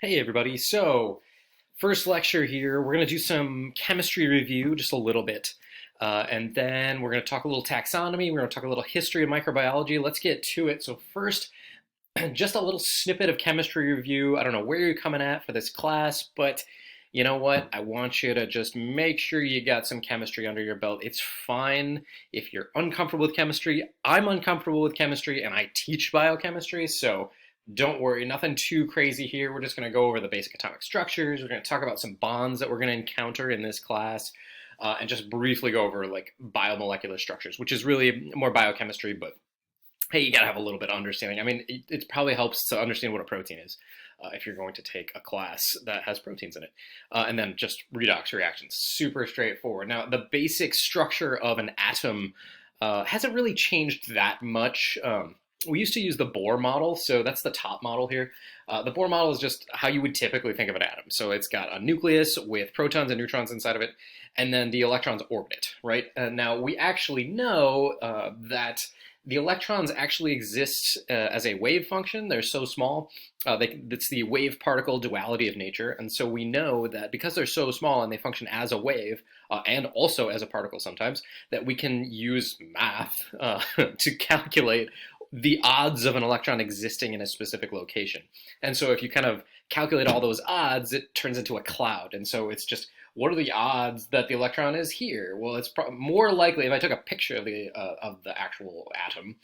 Hey everybody, so first lecture here, we're going to do some chemistry review, just a little bit. And then we're going to talk a little taxonomy, we're going to talk a little history of microbiology. Let's get to it. So first, just a little snippet of chemistry review. I don't know where you're coming at for this class, but you know what? I want you to just make sure you got some chemistry under your belt. It's fine if you're uncomfortable with chemistry. I'm uncomfortable with chemistry and I teach biochemistry, so don't worry, nothing too crazy here. We're just going to go over the basic atomic structures. We're going to talk about some bonds that we're going to encounter in this class, and just briefly go over like biomolecular structures, which is really more biochemistry, but hey, you gotta have a little bit of understanding. I mean, it probably helps to understand what a protein is if you're going to take a class that has proteins in it. And then just redox reactions, super straightforward. Now, the basic structure of an atom hasn't really changed that much. We used to use the Bohr model, so that's the top model here. The Bohr model is just how you would typically think of an atom. So it's got a nucleus with protons and neutrons inside of it, and then the electrons orbit it, right? Now, we actually know that the electrons actually exist as a wave function. They're so small. It's the wave-particle duality of nature. And so we know that because they're so small and they function as a wave, and also as a particle sometimes, that we can use math to calculate the odds of an electron existing in a specific location. And so if you kind of calculate all those odds, it turns into a cloud. And so it's just, what are the odds that the electron is here? Well, it's more likely, if I took a picture of the actual atom,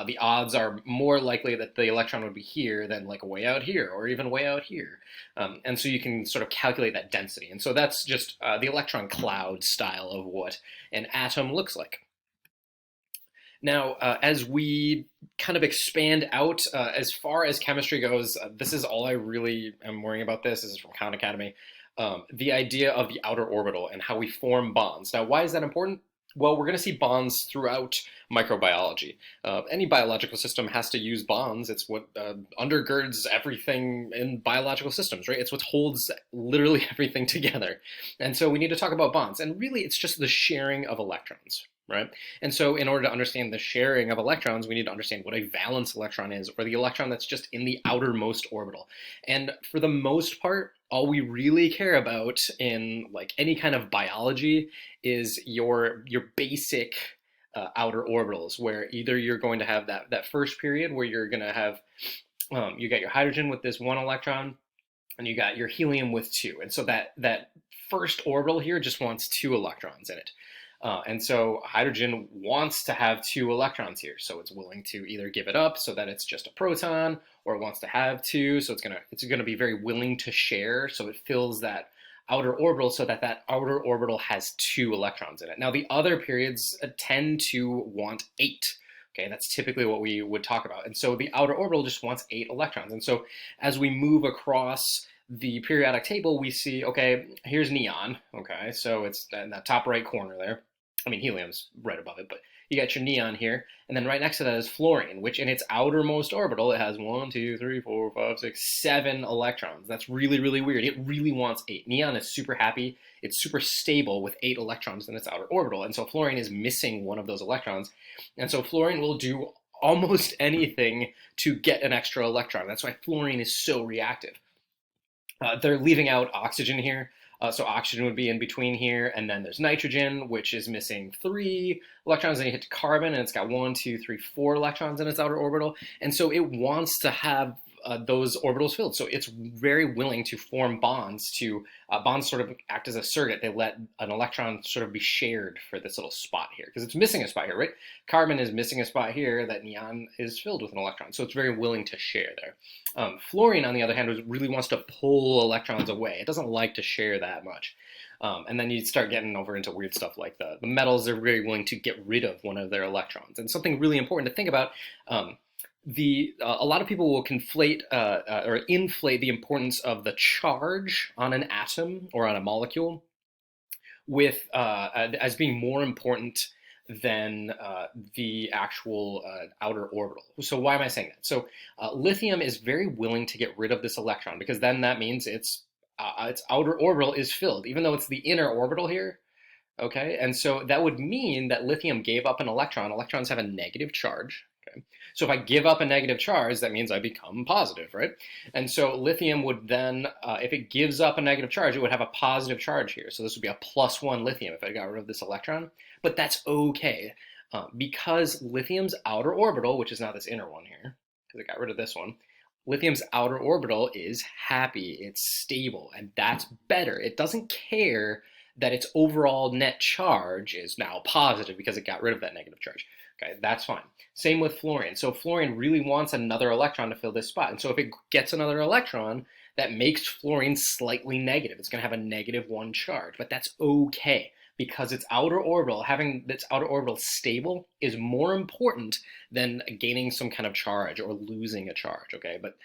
the odds are more likely that the electron would be here than like way out here or even way out here. And so you can sort of calculate that density. And so that's just the electron cloud style of what an atom looks like. Now, as we kind of expand out as far as chemistry goes, this is all I really am worrying about. This is from Khan Academy. The idea of the outer orbital and how we form bonds. Now, why is that important? Well, we're going to see bonds throughout microbiology. Any biological system has to use bonds. It's what undergirds everything in biological systems, right? It's what holds literally everything together. And so we need to talk about bonds. And really, it's just the sharing of electrons, right? And so in order to understand the sharing of electrons, we need to understand what a valence electron is, or the electron that's just in the outermost orbital. And for the most part, all we really care about in like any kind of biology is your basic outer orbitals, where either you're going to have that first period where you're going to have you got your hydrogen with this one electron, and you got your helium with two, and so that first orbital here just wants two electrons in it. And so hydrogen wants to have two electrons here, so it's willing to either give it up so that it's just a proton, or it wants to have two, so it's gonna be very willing to share, so it fills that outer orbital so that outer orbital has two electrons in it. Now the other periods tend to want eight. Okay, that's typically what we would talk about. And so the outer orbital just wants eight electrons. And so as we move across the periodic table, we see, okay, here's neon. Okay, so it's in that top right corner there. I mean, helium's right above it, but you got your neon here. And then right next to that is fluorine, which in its outermost orbital, it has 1, 2, 3, 4, 5, 6, 7 electrons. That's really, really weird. It really wants 8. Neon is super happy. It's super stable with 8 electrons in its outer orbital. And so fluorine is missing one of those electrons. And so fluorine will do almost anything to get an extra electron. That's why fluorine is so reactive. They're leaving out oxygen here. So oxygen would be in between here, and then there's nitrogen, which is missing 3 electrons. Then you hit to carbon, and it's got 1, 2, 3, 4 electrons in its outer orbital. And so it wants to have those orbitals filled. So it's very willing to form bonds. Bonds sort of act as a surrogate. They let an electron sort of be shared for this little spot here, because it's missing a spot here, right? Carbon is missing a spot here. That neon is filled with an electron. So it's very willing to share there. Fluorine, on the other hand, really wants to pull electrons away. It doesn't like to share that much. And then you start getting over into weird stuff like the metals. They're very willing to get rid of one of their electrons. And something really important to think about, a lot of people will conflate or inflate the importance of the charge on an atom or on a molecule with as being more important than the actual outer orbital. So why am I saying that? So lithium is very willing to get rid of this electron, because then that means its outer orbital is filled, even though it's the inner orbital here. Okay, and so that would mean that lithium gave up an electron. Electrons have a negative charge. Okay. So if I give up a negative charge, that means I become positive, right? And so lithium would then, if it gives up a negative charge, it would have a positive charge here. So this would be a +1 lithium if I got rid of this electron. But that's okay because lithium's outer orbital, which is now this inner one here, because I got rid of this one, lithium's outer orbital is happy, it's stable, and that's better. It doesn't care that its overall net charge is now positive because it got rid of that negative charge. Okay, that's fine. Same with fluorine. So fluorine really wants another electron to fill this spot. And so if it gets another electron, that makes fluorine slightly negative. It's going to have a -1 charge, but that's okay because its outer orbital, having its outer orbital stable is more important than gaining some kind of charge or losing a charge, okay? But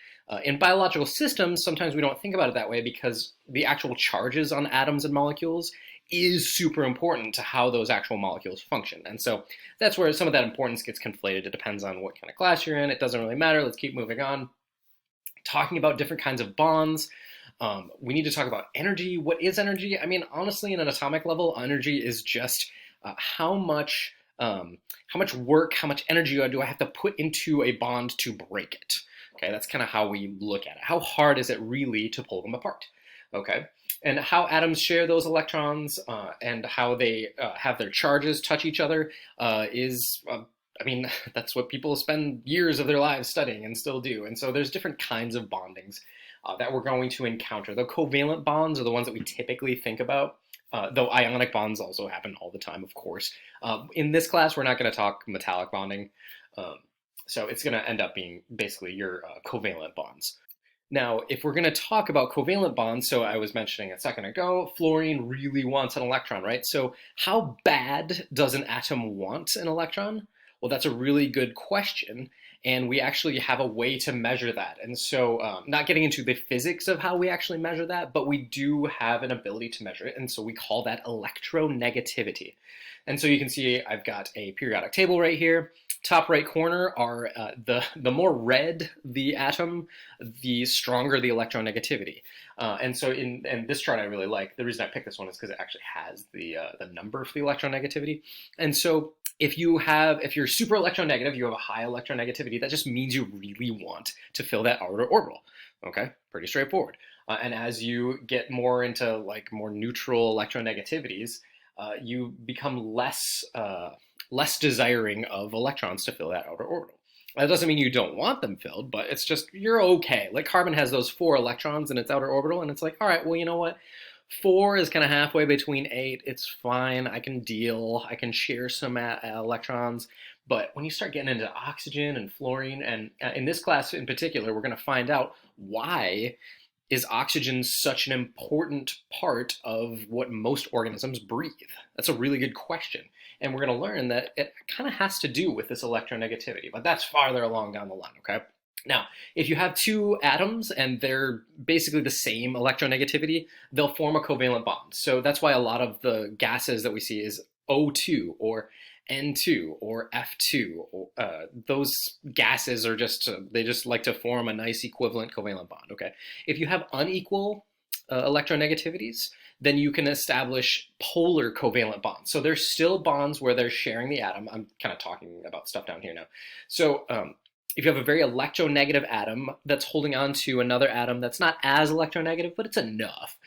in biological systems, sometimes we don't think about it that way because the actual charges on atoms and molecules is super important to how those actual molecules function. And so that's where some of that importance gets conflated. It depends on what kind of class you're in. It doesn't really matter. Let's keep moving on. Talking about different kinds of bonds. We need to talk about energy. What is energy? I mean, honestly, in an atomic level, energy is just how much work, how much energy do I have to put into a bond to break it? Okay, that's kind of how we look at it. How hard is it really to pull them apart? Okay, and how atoms share those electrons and how they have their charges touch each other I mean, that's what people spend years of their lives studying and still do. And so there's different kinds of bondings that we're going to encounter. The covalent bonds are the ones that we typically think about, though ionic bonds also happen all the time, of course. In this class, we're not going to talk metallic bonding. So it's going to end up being basically your covalent bonds. Now, if we're going to talk about covalent bonds, so I was mentioning a second ago, fluorine really wants an electron, right? So how bad does an atom want an electron? Well, that's a really good question, and we actually have a way to measure that. And so not getting into the physics of how we actually measure that, but we do have an ability to measure it, and so we call that electronegativity. And so you can see I've got a periodic table right here. Top right corner are the more red the atom, the stronger the electronegativity. And so in this chart I really like. The reason I picked this one is because it actually has the number for the electronegativity. And so if you're super electronegative, you have a high electronegativity, that just means you really want to fill that outer orbital. Okay, pretty straightforward. And as you get more into like more neutral electronegativities, you become less desiring of electrons to fill that outer orbital. That doesn't mean you don't want them filled, but it's just you're okay. Like carbon has those 4 electrons in its outer orbital, and it's like, all right, well, you know what? 4 is kind of halfway between 8. It's fine. I can deal. I can share some electrons. But when you start getting into oxygen and fluorine, and in this class in particular, we're going to find out why is oxygen such an important part of what most organisms breathe? That's a really good question. And we're going to learn that it kind of has to do with this electronegativity, but that's farther along down the line, okay? Now, if you have 2 atoms and they're basically the same electronegativity, they'll form a covalent bond. So that's why a lot of the gases that we see is O2 or N2 or F2. Those gases are they just like to form a nice equivalent covalent bond, okay? If you have unequal electronegativities, then you can establish polar covalent bonds. So there's still bonds where they're sharing the atom. I'm kind of talking about stuff down here now. So if you have a very electronegative atom that's holding on to another atom that's not as electronegative, but it's enough.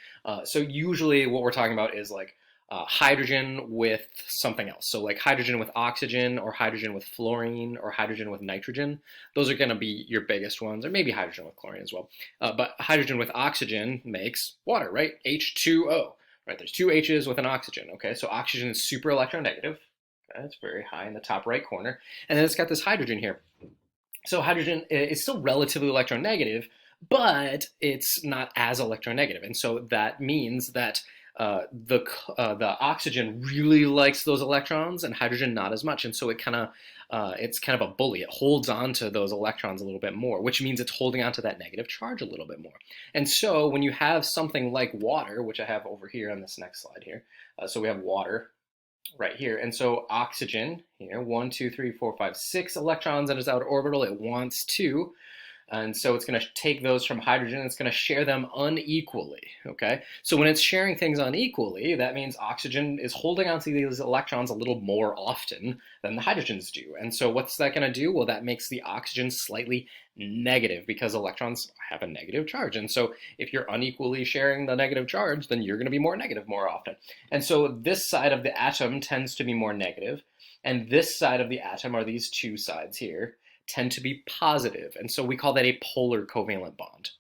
So usually what we're talking about is like hydrogen with something else. So like hydrogen with oxygen or hydrogen with fluorine or hydrogen with nitrogen. Those are going to be your biggest ones, or maybe hydrogen with chlorine as well. But hydrogen with oxygen makes water, right? H2O, right? There's 2 H's with an oxygen, okay? So oxygen is super electronegative. Okay? It's very high in the top right corner. And then it's got this hydrogen here. So hydrogen is still relatively electronegative, but it's not as electronegative. And so that means that the oxygen really likes those electrons and hydrogen not as much. And so it's kind of a bully. It holds on to those electrons a little bit more, which means it's holding on to that negative charge a little bit more. And so when you have something like water, which I have over here on this next slide here, so we have water right here. And so oxygen here, 1, 2, 3, 4, 5, 6 electrons in its outer orbital. It wants to And so it's going to take those from hydrogen and it's going to share them unequally, okay? So when it's sharing things unequally, that means oxygen is holding onto these electrons a little more often than the hydrogens do. And so what's that going to do? Well, that makes the oxygen slightly negative because electrons have a negative charge. And so if you're unequally sharing the negative charge, then you're going to be more negative more often. And so this side of the atom tends to be more negative, and this side of the atom, are these two sides here, tend to be positive. And so we call that a polar covalent bond.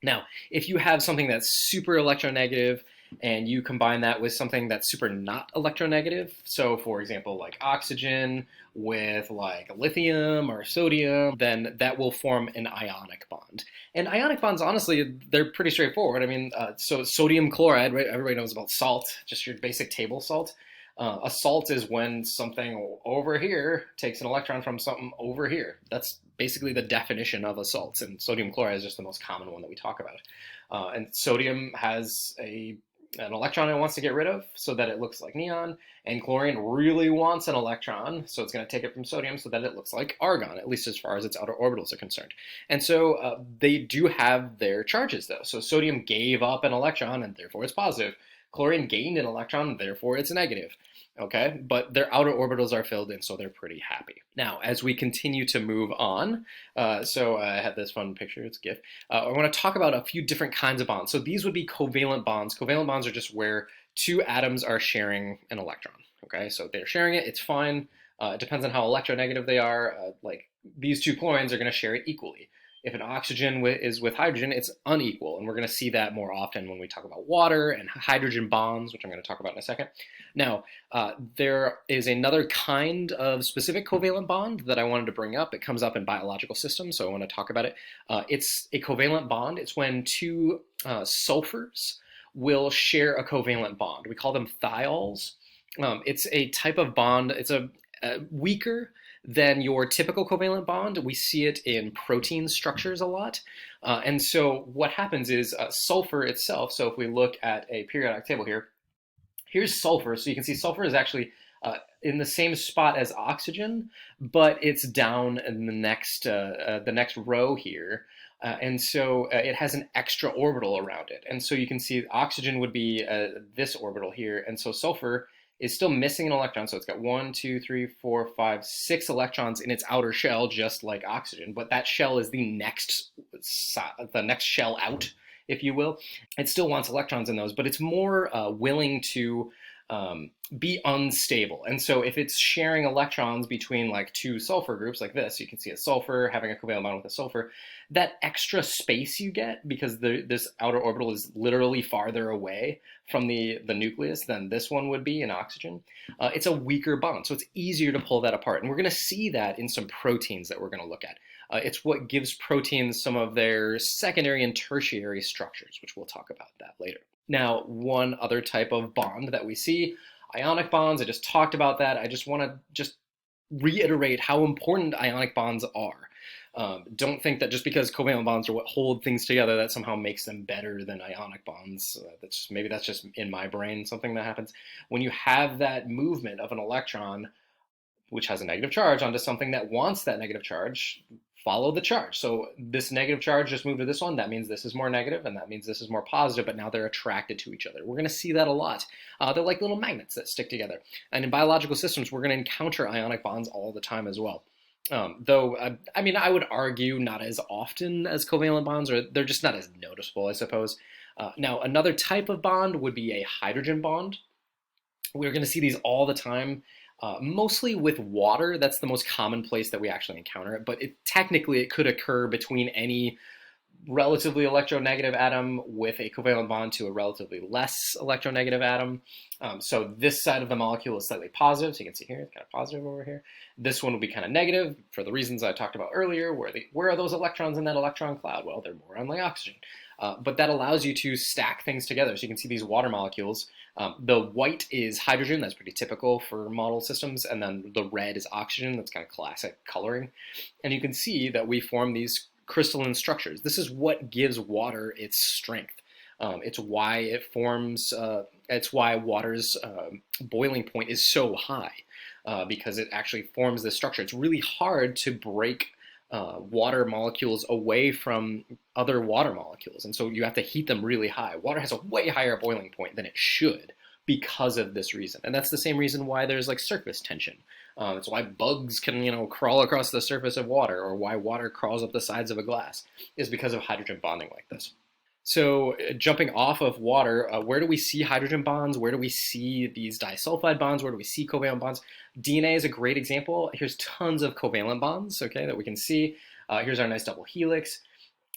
Now, if you have something that's super electronegative and you combine that with something that's super not electronegative, so for example, like oxygen with like lithium or sodium, then that will form an ionic bond. And ionic bonds, honestly, they're pretty straightforward. I mean, so sodium chloride, right? Everybody knows about salt, just your basic table salt. A salt is when something over here takes an electron from something over here. That's basically the definition of a salt, and sodium chloride is just the most common one that we talk about. And sodium has an electron it wants to get rid of so that it looks like neon, and chlorine really wants an electron, so it's going to take it from sodium so that it looks like argon, at least as far as its outer orbitals are concerned. And so they do have their charges, though. So sodium gave up an electron, and therefore it's positive. Chlorine gained an electron, and therefore it's negative. Okay, but their outer orbitals are filled in, so they're pretty happy. Now, as we continue to move on, so I had this fun picture, it's a GIF. I want to talk about a few different kinds of bonds. So these would be covalent bonds. Covalent bonds are just where two atoms are sharing an electron. Okay, so they're sharing it, it's fine. It depends on how electronegative they are. Like these two chlorines are going to share it equally. If an oxygen is with hydrogen, it's unequal, and we're going to see that more often when we talk about water and hydrogen bonds, which I'm going to talk about in a second. Now, there is another kind of specific covalent bond that I wanted to bring up. It comes up in biological systems, so I want to talk about it. It's a covalent bond. It's when two sulfurs will share a covalent bond. We call them thiols. It's a type of bond. It's a weaker than your typical covalent bond. We see it in protein structures a lot. And so what happens is sulfur itself, so if we look at a periodic table here, here's sulfur. So you can see sulfur is actually in the same spot as oxygen, but it's down in the next row here. And so it has an extra orbital around it. And so you can see oxygen would be this orbital here. And so sulfur is still missing an electron. So it's got 1, 2, 3, 4, 5, 6 electrons in its outer shell, just like oxygen. But that shell is the next shell out, if you will. It still wants electrons in those, but it's more willing to be unstable. And so if it's sharing electrons between like two sulfur groups like this, you can see a sulfur having a covalent bond with a sulfur, that extra space you get because this outer orbital is literally farther away from the nucleus than this one would be in oxygen, it's a weaker bond. So it's easier to pull that apart. And we're going to see that in some proteins that we're going to look at. It's what gives proteins some of their secondary and tertiary structures, which we'll talk about that later. Now, one other type of bond that we see, ionic bonds, I just talked about that. I just want to reiterate how important ionic bonds are. Don't think that just because covalent bonds are what hold things together, that somehow makes them better than ionic bonds. Maybe that's just in my brain, something that happens. When you have that movement of an electron, which has a negative charge, onto something that wants that negative charge, follow the charge. So this negative charge just moved to this one. That means this is more negative, and that means this is more positive, but now they're attracted to each other. We're going to see that a lot. They're like little magnets that stick together. And in biological systems, we're going to encounter ionic bonds all the time as well. Though, I mean, I would argue not as often as covalent bonds, or they're just not as noticeable, I suppose. Now, another type of bond would be a hydrogen bond. We're going to see these all the time. Mostly with water. That's the most common place that we actually encounter it, but technically it could occur between any relatively electronegative atom with a covalent bond to a relatively less electronegative atom. So this side of the molecule is slightly positive, so you can see here it's kind of positive over here. This one will be kind of negative for the reasons I talked about earlier. Where are those electrons in that electron cloud? Well, they're more on the oxygen. But that allows you to stack things together. So you can see these water molecules. The white is hydrogen, that's pretty typical for model systems, and then the red is oxygen, that's kind of classic coloring. And you can see that we form these crystalline structures. This is what gives water its strength. It's why it forms, it's why water's boiling point is so high, because it actually forms this structure. It's really hard to break water molecules away from other water molecules. And so you have to heat them really high. Water has a way higher boiling point than it should because of this reason. And that's the same reason why there's like surface tension. It's why bugs can, crawl across the surface of water, or why water crawls up the sides of a glass, is because of hydrogen bonding like this. So jumping off of water, where do we see hydrogen bonds? Where do we see these disulfide bonds? Where do we see covalent bonds? DNA is a great example. Here's tons of covalent bonds, okay, that we can see. Here's our nice double helix.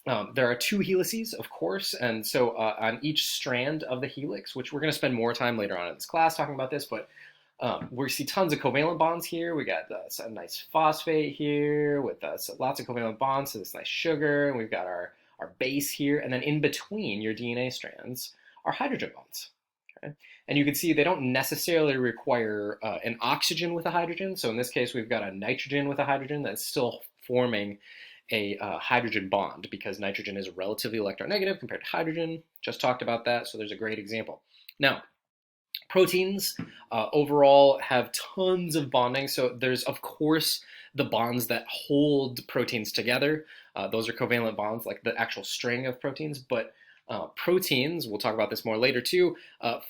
There are two helices, of course, and so on each strand of the helix, which we're going to spend more time later on in this class talking about this, but we see tons of covalent bonds here. We got a nice phosphate here with lots of covalent bonds, so this nice sugar, and we've got our base here, and then in between your DNA strands are hydrogen bonds. Okay? And you can see they don't necessarily require an oxygen with a hydrogen. So in this case, we've got a nitrogen with a hydrogen that's still forming a hydrogen bond, because nitrogen is relatively electronegative compared to hydrogen. Just talked about that, so there's a great example. Now, proteins overall have tons of bonding. So there's, of course, the bonds that hold proteins together. Those are covalent bonds, like the actual string of proteins. But proteins, we'll talk about this more later too,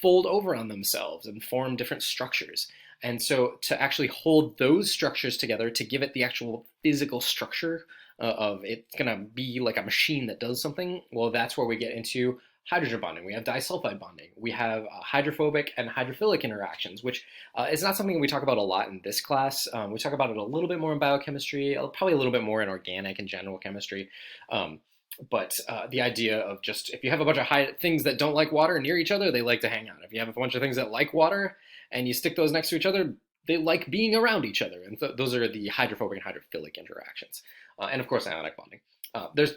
fold over on themselves and form different structures. And so to actually hold those structures together, to give it the actual physical structure of it's going to be like a machine that does something, well, that's where we get into hydrogen bonding. We have disulfide bonding. We have hydrophobic and hydrophilic interactions, which is not something we talk about a lot in this class. We talk about it a little bit more in biochemistry, probably a little bit more in organic and general chemistry. But the idea of just, if you have a bunch of things that don't like water near each other, they like to hang out. If you have a bunch of things that like water and you stick those next to each other, they like being around each other. And those are the hydrophobic and hydrophilic interactions. And of course, ionic bonding. There's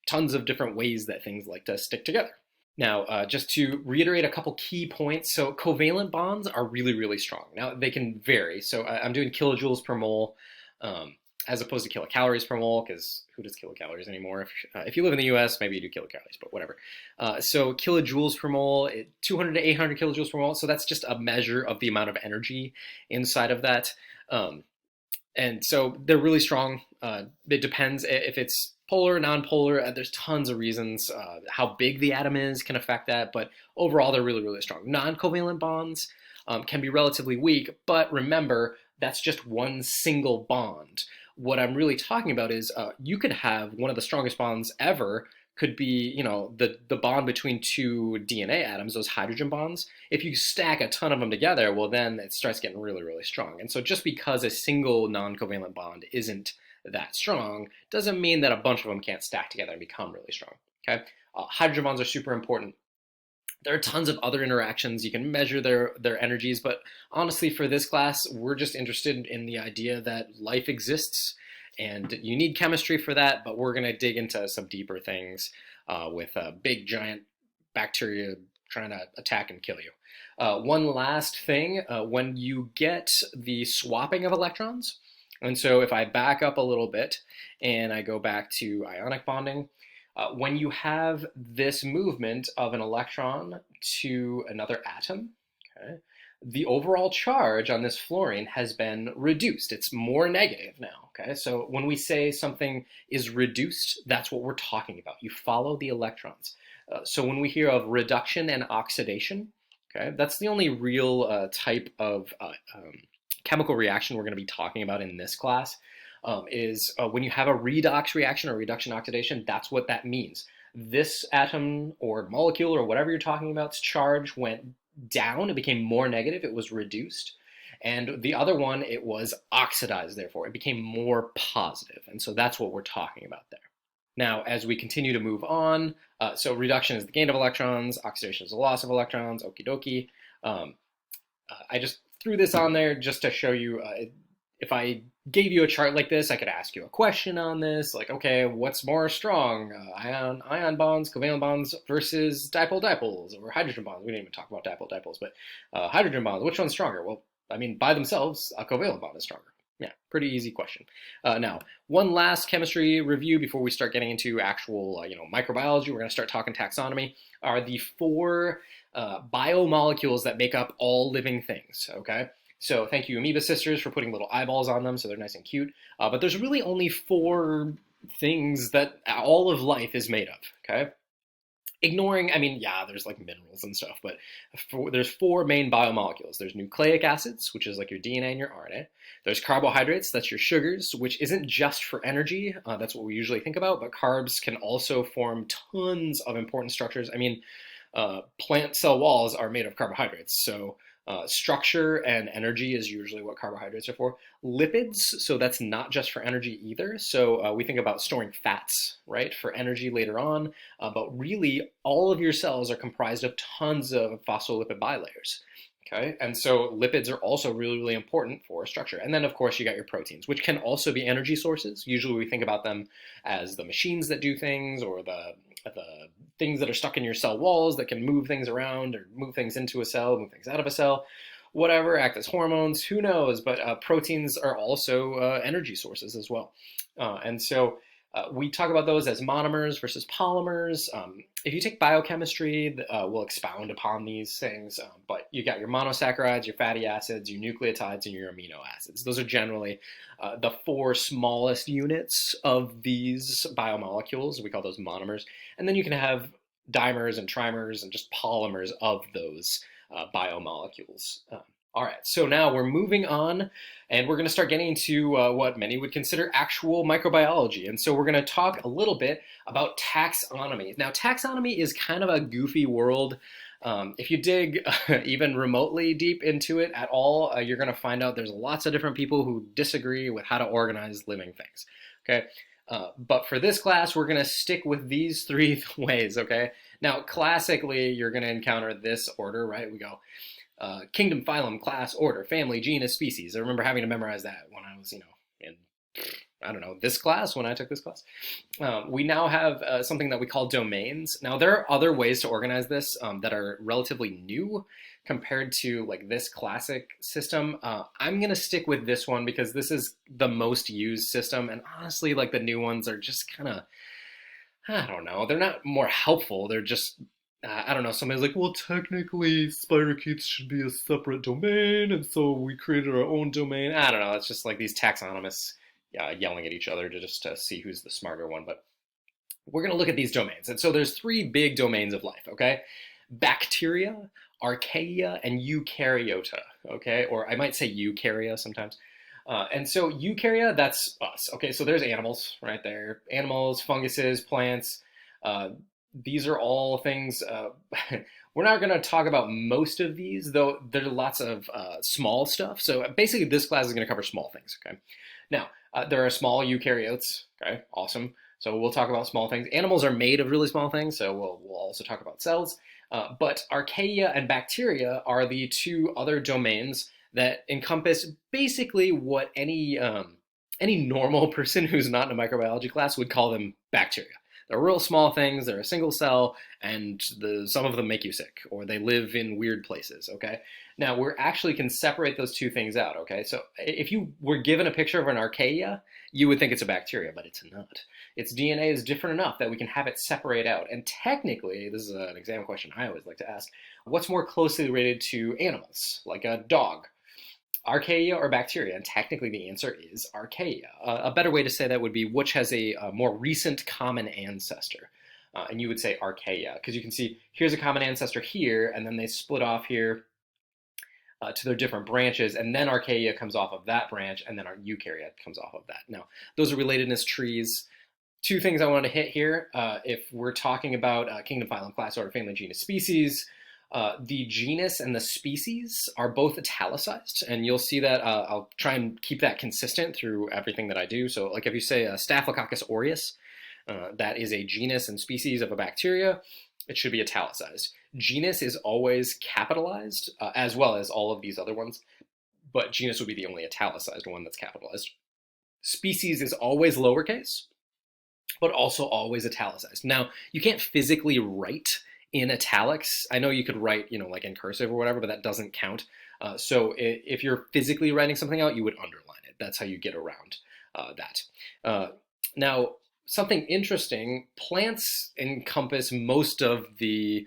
tons of different ways that things like to stick together. Now, just to reiterate a couple key points, so covalent bonds are really, really strong. Now, they can vary. So I'm doing kilojoules per mole as opposed to kilocalories per mole, because who does kilocalories anymore? If you live in the US, maybe you do kilocalories, but whatever. So kilojoules per mole, 200 to 800 kilojoules per mole. So that's just a measure of the amount of energy inside of that. And so they're really strong. It depends if it's polar, non-polar. There's tons of reasons. How big the atom is can affect that, but overall they're really, really strong. Non-covalent bonds can be relatively weak, but remember, that's just one single bond. What I'm really talking about is you could have one of the strongest bonds ever could be, the bond between two DNA atoms, those hydrogen bonds. If you stack a ton of them together, well, then it starts getting really, really strong. And so just because a single non-covalent bond isn't that strong doesn't mean that a bunch of them can't stack together and become really strong. Okay, hydrogen bonds are super important. There are tons of other interactions. You can measure their energies, but honestly, for this class, we're just interested in the idea that life exists, and you need chemistry for that. But we're going to dig into some deeper things with big giant bacteria trying to attack and kill you. One last thing: when you get the swapping of electrons. And so if I back up a little bit and I go back to ionic bonding, when you have this movement of an electron to another atom, okay, the overall charge on this fluorine has been reduced. It's more negative now. Okay, so when we say something is reduced, that's what we're talking about. You follow the electrons. So when we hear of reduction and oxidation, okay, that's the only real type of chemical reaction we're going to be talking about in this class. Is when you have a redox reaction or reduction oxidation, that's what that means. This atom or molecule or whatever you're talking about's charge went down, it became more negative, it was reduced. And the other one, it was oxidized, therefore, it became more positive. And so that's what we're talking about there. Now, as we continue to move on, so reduction is the gain of electrons, oxidation is the loss of electrons, okie dokie. I just threw this on there just to show you, if I gave you a chart like this, I could ask you a question on this, like, okay, what's more strong, ion bonds, covalent bonds versus dipole-dipoles, or hydrogen bonds? We didn't even talk about dipole-dipoles, but hydrogen bonds, which one's stronger? Well, I mean, by themselves, a covalent bond is stronger. Yeah, pretty easy question. Now, one last chemistry review before we start getting into actual, microbiology. We're going to start talking taxonomy. Are the four biomolecules that make up all living things, okay? So thank you, Amoeba Sisters, for putting little eyeballs on them so they're nice and cute. But there's really only four things that all of life is made of, okay? Ignoring, I mean, yeah, there's like minerals and stuff, but there's four main biomolecules. There's nucleic acids, which is like your DNA and your RNA. There's carbohydrates, that's your sugars, which isn't just for energy. That's what we usually think about, but carbs can also form tons of important structures. I mean, plant cell walls are made of carbohydrates. So structure and energy is usually what carbohydrates are for. Lipids, so that's not just for energy either. So we think about storing fats, right, for energy later on. But really, all of your cells are comprised of tons of phospholipid bilayers. Okay, and so lipids are also really, really important for structure. And then, of course, you got your proteins, which can also be energy sources. Usually, we think about them as the machines that do things, or the things that are stuck in your cell walls that can move things around, or move things into a cell, move things out of a cell, whatever, act as hormones. Who knows? But proteins are also energy sources as well. And so we talk about those as monomers versus polymers. If you take biochemistry, we'll expound upon these things, but you got your monosaccharides, your fatty acids, your nucleotides, and your amino acids. Those are generally the four smallest units of these biomolecules. We call those monomers. And then you can have dimers and trimers and just polymers of those biomolecules. All right, so now we're moving on, and we're going to start getting into what many would consider actual microbiology. And so we're going to talk a little bit about taxonomy. Now, taxonomy is kind of a goofy world. If you dig even remotely deep into it at all, you're going to find out there's lots of different people who disagree with how to organize living things. Okay, but for this class, we're going to stick with these three ways. Okay, now classically, you're going to encounter this order, right? We go kingdom, phylum, class, order, family, genus, species. I remember having to memorize that when I was, in, I don't know, this class, when I took this class. We now have something that we call domains. Now, there are other ways to organize this that are relatively new compared to like this classic system. I'm going to stick with this one because this is the most used system. And honestly, like the new ones are just kind of, I don't know, they're not more helpful. They're just I don't know, somebody's like, well, technically spirochetes should be a separate domain, and so we created our own domain. I don't know, it's just like these taxonomists yelling at each other to just see who's the smarter one. But we're going to look at these domains. And so there's three big domains of life, okay? Bacteria, archaea, and eukaryota, okay? Or I might say eukarya sometimes. And so eukarya, that's us, okay? So there's animals right there. Animals, funguses, plants, these are all things, we're not going to talk about most of these, though there are lots of small stuff. So basically this class is going to cover small things, okay? Now, there are small eukaryotes, okay? Awesome. So we'll talk about small things. Animals are made of really small things, so we'll also talk about cells. But archaea and bacteria are the two other domains that encompass basically what any normal person who's not in a microbiology class would call them bacteria. They're real small things, they're a single cell, and some of them make you sick, or they live in weird places, okay? Now, we actually can separate those two things out, okay? So if you were given a picture of an archaea, you would think it's a bacteria, but it's not. Its DNA is different enough that we can have it separate out. And technically, this is an exam question I always like to ask, what's more closely related to animals, like a dog? Archaea or bacteria? And technically the answer is archaea. A better way to say that would be which has a more recent common ancestor. And you would say archaea, because you can see here's a common ancestor here, and then they split off here to their different branches, and then archaea comes off of that branch, and then our eukarya comes off of that. Now, those are relatedness trees. Two things I wanted to hit here. If we're talking about kingdom, phylum, class, order, family, genus, species, the genus and the species are both italicized, and you'll see that I'll try and keep that consistent through everything that I do. So like if you say Staphylococcus aureus, that is a genus and species of a bacteria, it should be italicized. Genus is always capitalized, as well as all of these other ones, but genus would be the only italicized one that's capitalized. Species is always lowercase, but also always italicized. Now, you can't physically write in italics. I know you could write, like in cursive or whatever, but that doesn't count. So if you're physically writing something out, you would underline it. That's how you get around that. Now, something interesting, plants encompass most of the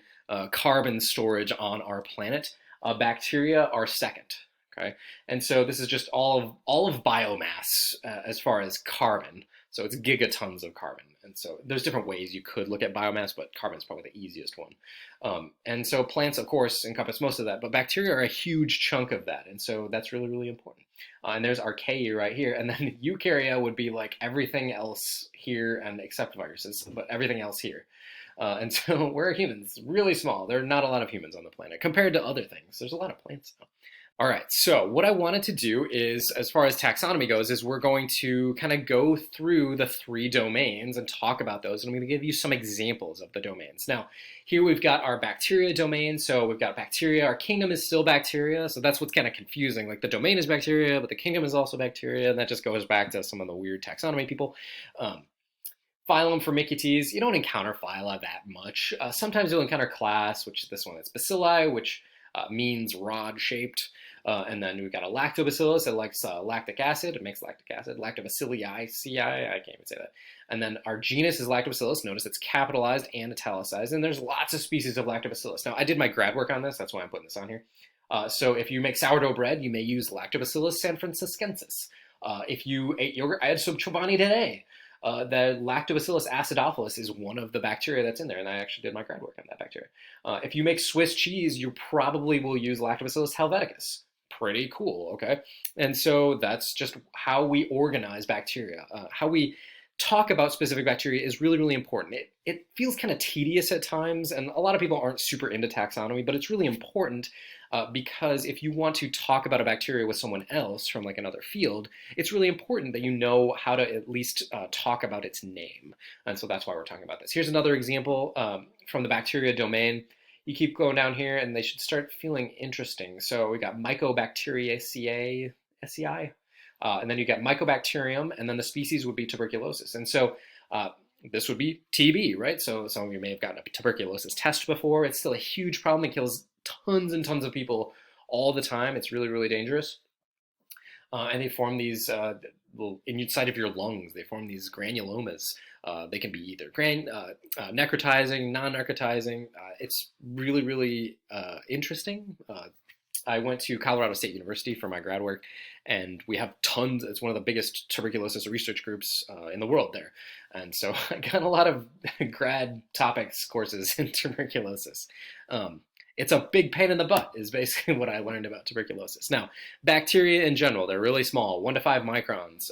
carbon storage on our planet. Bacteria are second. Okay, and so this is just all of biomass as far as carbon. So it's gigatons of carbon. And so there's different ways you could look at biomass, but carbon is probably the easiest one. And so plants, of course, encompass most of that, but bacteria are a huge chunk of that. And so that's really, really important. And there's archaea right here. And then eukarya would be like everything else here and except viruses, but everything else here. And so we're humans, really small. There are not a lot of humans on the planet compared to other things. There's a lot of plants though. All right, so what I wanted to do is, as far as taxonomy goes, is we're going to kind of go through the 3 domains and talk about those, and I'm going to give you some examples of the domains. Now, here we've got our bacteria domain, so we've got bacteria. Our kingdom is still bacteria, so that's what's kind of confusing. Like the domain is bacteria, but the kingdom is also bacteria, and that just goes back to some of the weird taxonomy people. Phylum Firmicutes, you don't encounter phyla that much. Sometimes you'll encounter class, which is this one. It's bacilli, which means rod-shaped. And then we've got a lactobacillus that likes lactic acid. It makes lactic acid. Lactobacilli, I can't even say that. And then our genus is Lactobacillus. Notice it's capitalized and italicized. And there's lots of species of Lactobacillus. Now, I did my grad work on this. That's why I'm putting this on here. So if you make sourdough bread, you may use Lactobacillus san franciscensis. If you ate yogurt, I had some Chobani today. The Lactobacillus acidophilus is one of the bacteria that's in there, and I actually did my grad work on that bacteria. If you make Swiss cheese, you probably will use Lactobacillus helveticus. Pretty cool, okay? And so that's just how we organize bacteria. How we talk about specific bacteria is really, really important. It feels kind of tedious at times, and a lot of people aren't super into taxonomy, but it's really important because if you want to talk about a bacteria with someone else from like another field, it's really important that you know how to at least talk about its name. And so that's why we're talking about this. Here's another example from the bacteria domain. You keep going down here and they should start feeling interesting. So we got Mycobacteriaceae, SEI, and then you got Mycobacterium, and then the species would be tuberculosis. And so this would be TB, right? So some of you may have gotten a tuberculosis test before. It's still a huge problem. It kills tons and tons of people all the time. It's really, really dangerous. And they form these inside of your lungs. They form these granulomas. They can be either necrotizing, non-necrotizing. It's really, really interesting. I went to Colorado State University for my grad work, and we have tons. It's one of the biggest tuberculosis research groups in the world there. And so I got a lot of grad topics courses in tuberculosis. It's a big pain in the butt is basically what I learned about tuberculosis. Now, bacteria in general, they're really small, 1 to 5 microns.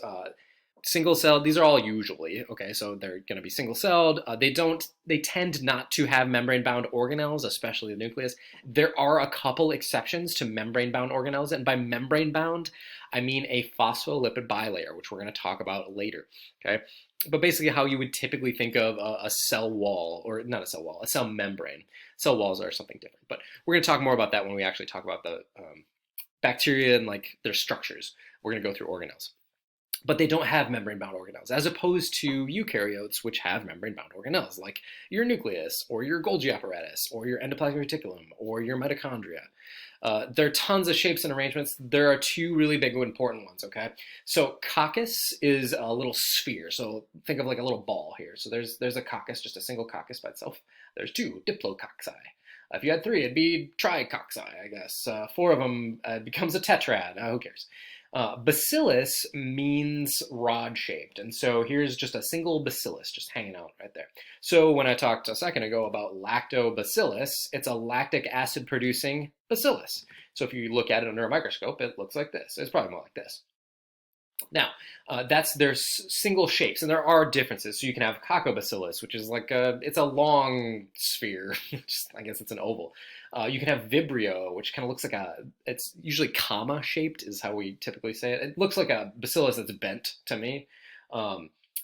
Single-celled, these are all usually, okay, so they're going to be single-celled. They tend not to have membrane-bound organelles, especially the nucleus. There are a couple exceptions to membrane-bound organelles, and by membrane-bound, I mean a phospholipid bilayer, which we're going to talk about later, okay? But basically how you would typically think of a cell wall, or not a cell wall, a cell membrane. Cell walls are something different, but we're going to talk more about that when we actually talk about the bacteria and like their structures. We're going to go through organelles. But they don't have membrane-bound organelles, as opposed to eukaryotes, which have membrane-bound organelles, like your nucleus, or your Golgi apparatus, or your endoplasmic reticulum, or your mitochondria. There are tons of shapes and arrangements. There are 2 really big important ones, okay? So coccus is a little sphere, so think of like a little ball here. So there's a coccus, just a single coccus by itself. There's 2 diplococci. If you had 3, it'd be tricocci, I guess. 4 of them becomes a tetrad. Who cares? Bacillus means rod-shaped, and so here's just a single bacillus just hanging out right there. So when I talked a second ago about lactobacillus, it's a lactic acid-producing bacillus. So if you look at it under a microscope, it looks like this. It's probably more like this. Now, that's their single shapes, and there are differences. So you can have Coccobacillus, which is like it's a long sphere. I guess it's an oval. You can have Vibrio, which kind of looks like it's usually comma shaped is how we typically say it. It looks like a bacillus that's bent to me.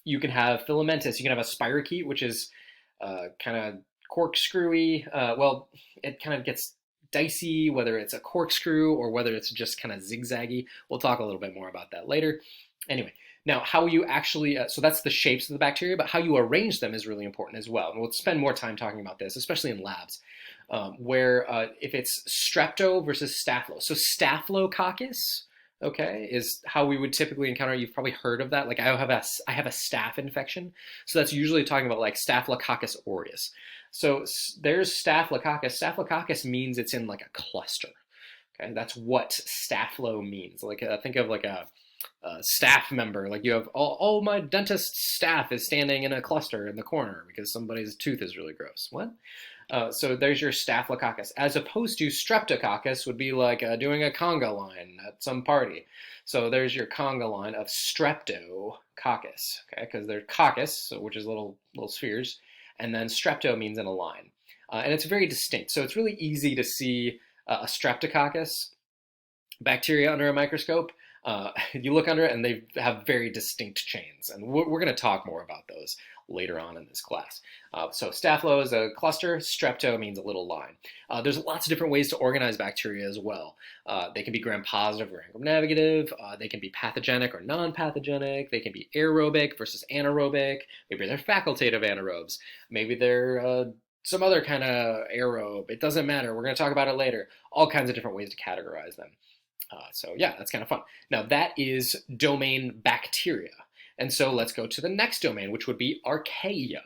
You can have Filamentous. You can have a spirochete, which is kind of corkscrewy. Well, it kind of gets dicey, whether it's a corkscrew or whether it's just kind of zigzaggy. We'll talk a little bit more about that later. Anyway, now how you actually, so that's the shapes of the bacteria, but how you arrange them is really important as well. And we'll spend more time talking about this, especially in labs, where if it's strepto versus staphylo. So staphylococcus, okay, is how we would typically encounter. You've probably heard of that. Like I have a staph infection. So that's usually talking about like Staphylococcus aureus. So there's Staphylococcus. Staphylococcus means it's in like a cluster. Okay, that's what staphylo means. Like think of like a staff member. Like you have all my dentist staff is standing in a cluster in the corner because somebody's tooth is really gross. What? So there's your Staphylococcus, as opposed to Streptococcus would be like doing a conga line at some party. So there's your conga line of Streptococcus, okay? Because they're coccus, which is little spheres, and then strepto means in a line, and it's very distinct. So it's really easy to see a Streptococcus bacteria under a microscope. You look under it and they have very distinct chains. And we're going to talk more about those later on in this class. So Staphylo is a cluster, Strepto means a little line. There's lots of different ways to organize bacteria as well. They can be gram-positive or gram-negative. They can be pathogenic or non-pathogenic. They can be aerobic versus anaerobic. Maybe they're facultative anaerobes. Maybe they're some other kind of aerobe. It doesn't matter. We're going to talk about it later. All kinds of different ways to categorize them. So yeah, that's kind of fun. Now that is domain bacteria. And so let's go to the next domain, which would be archaea.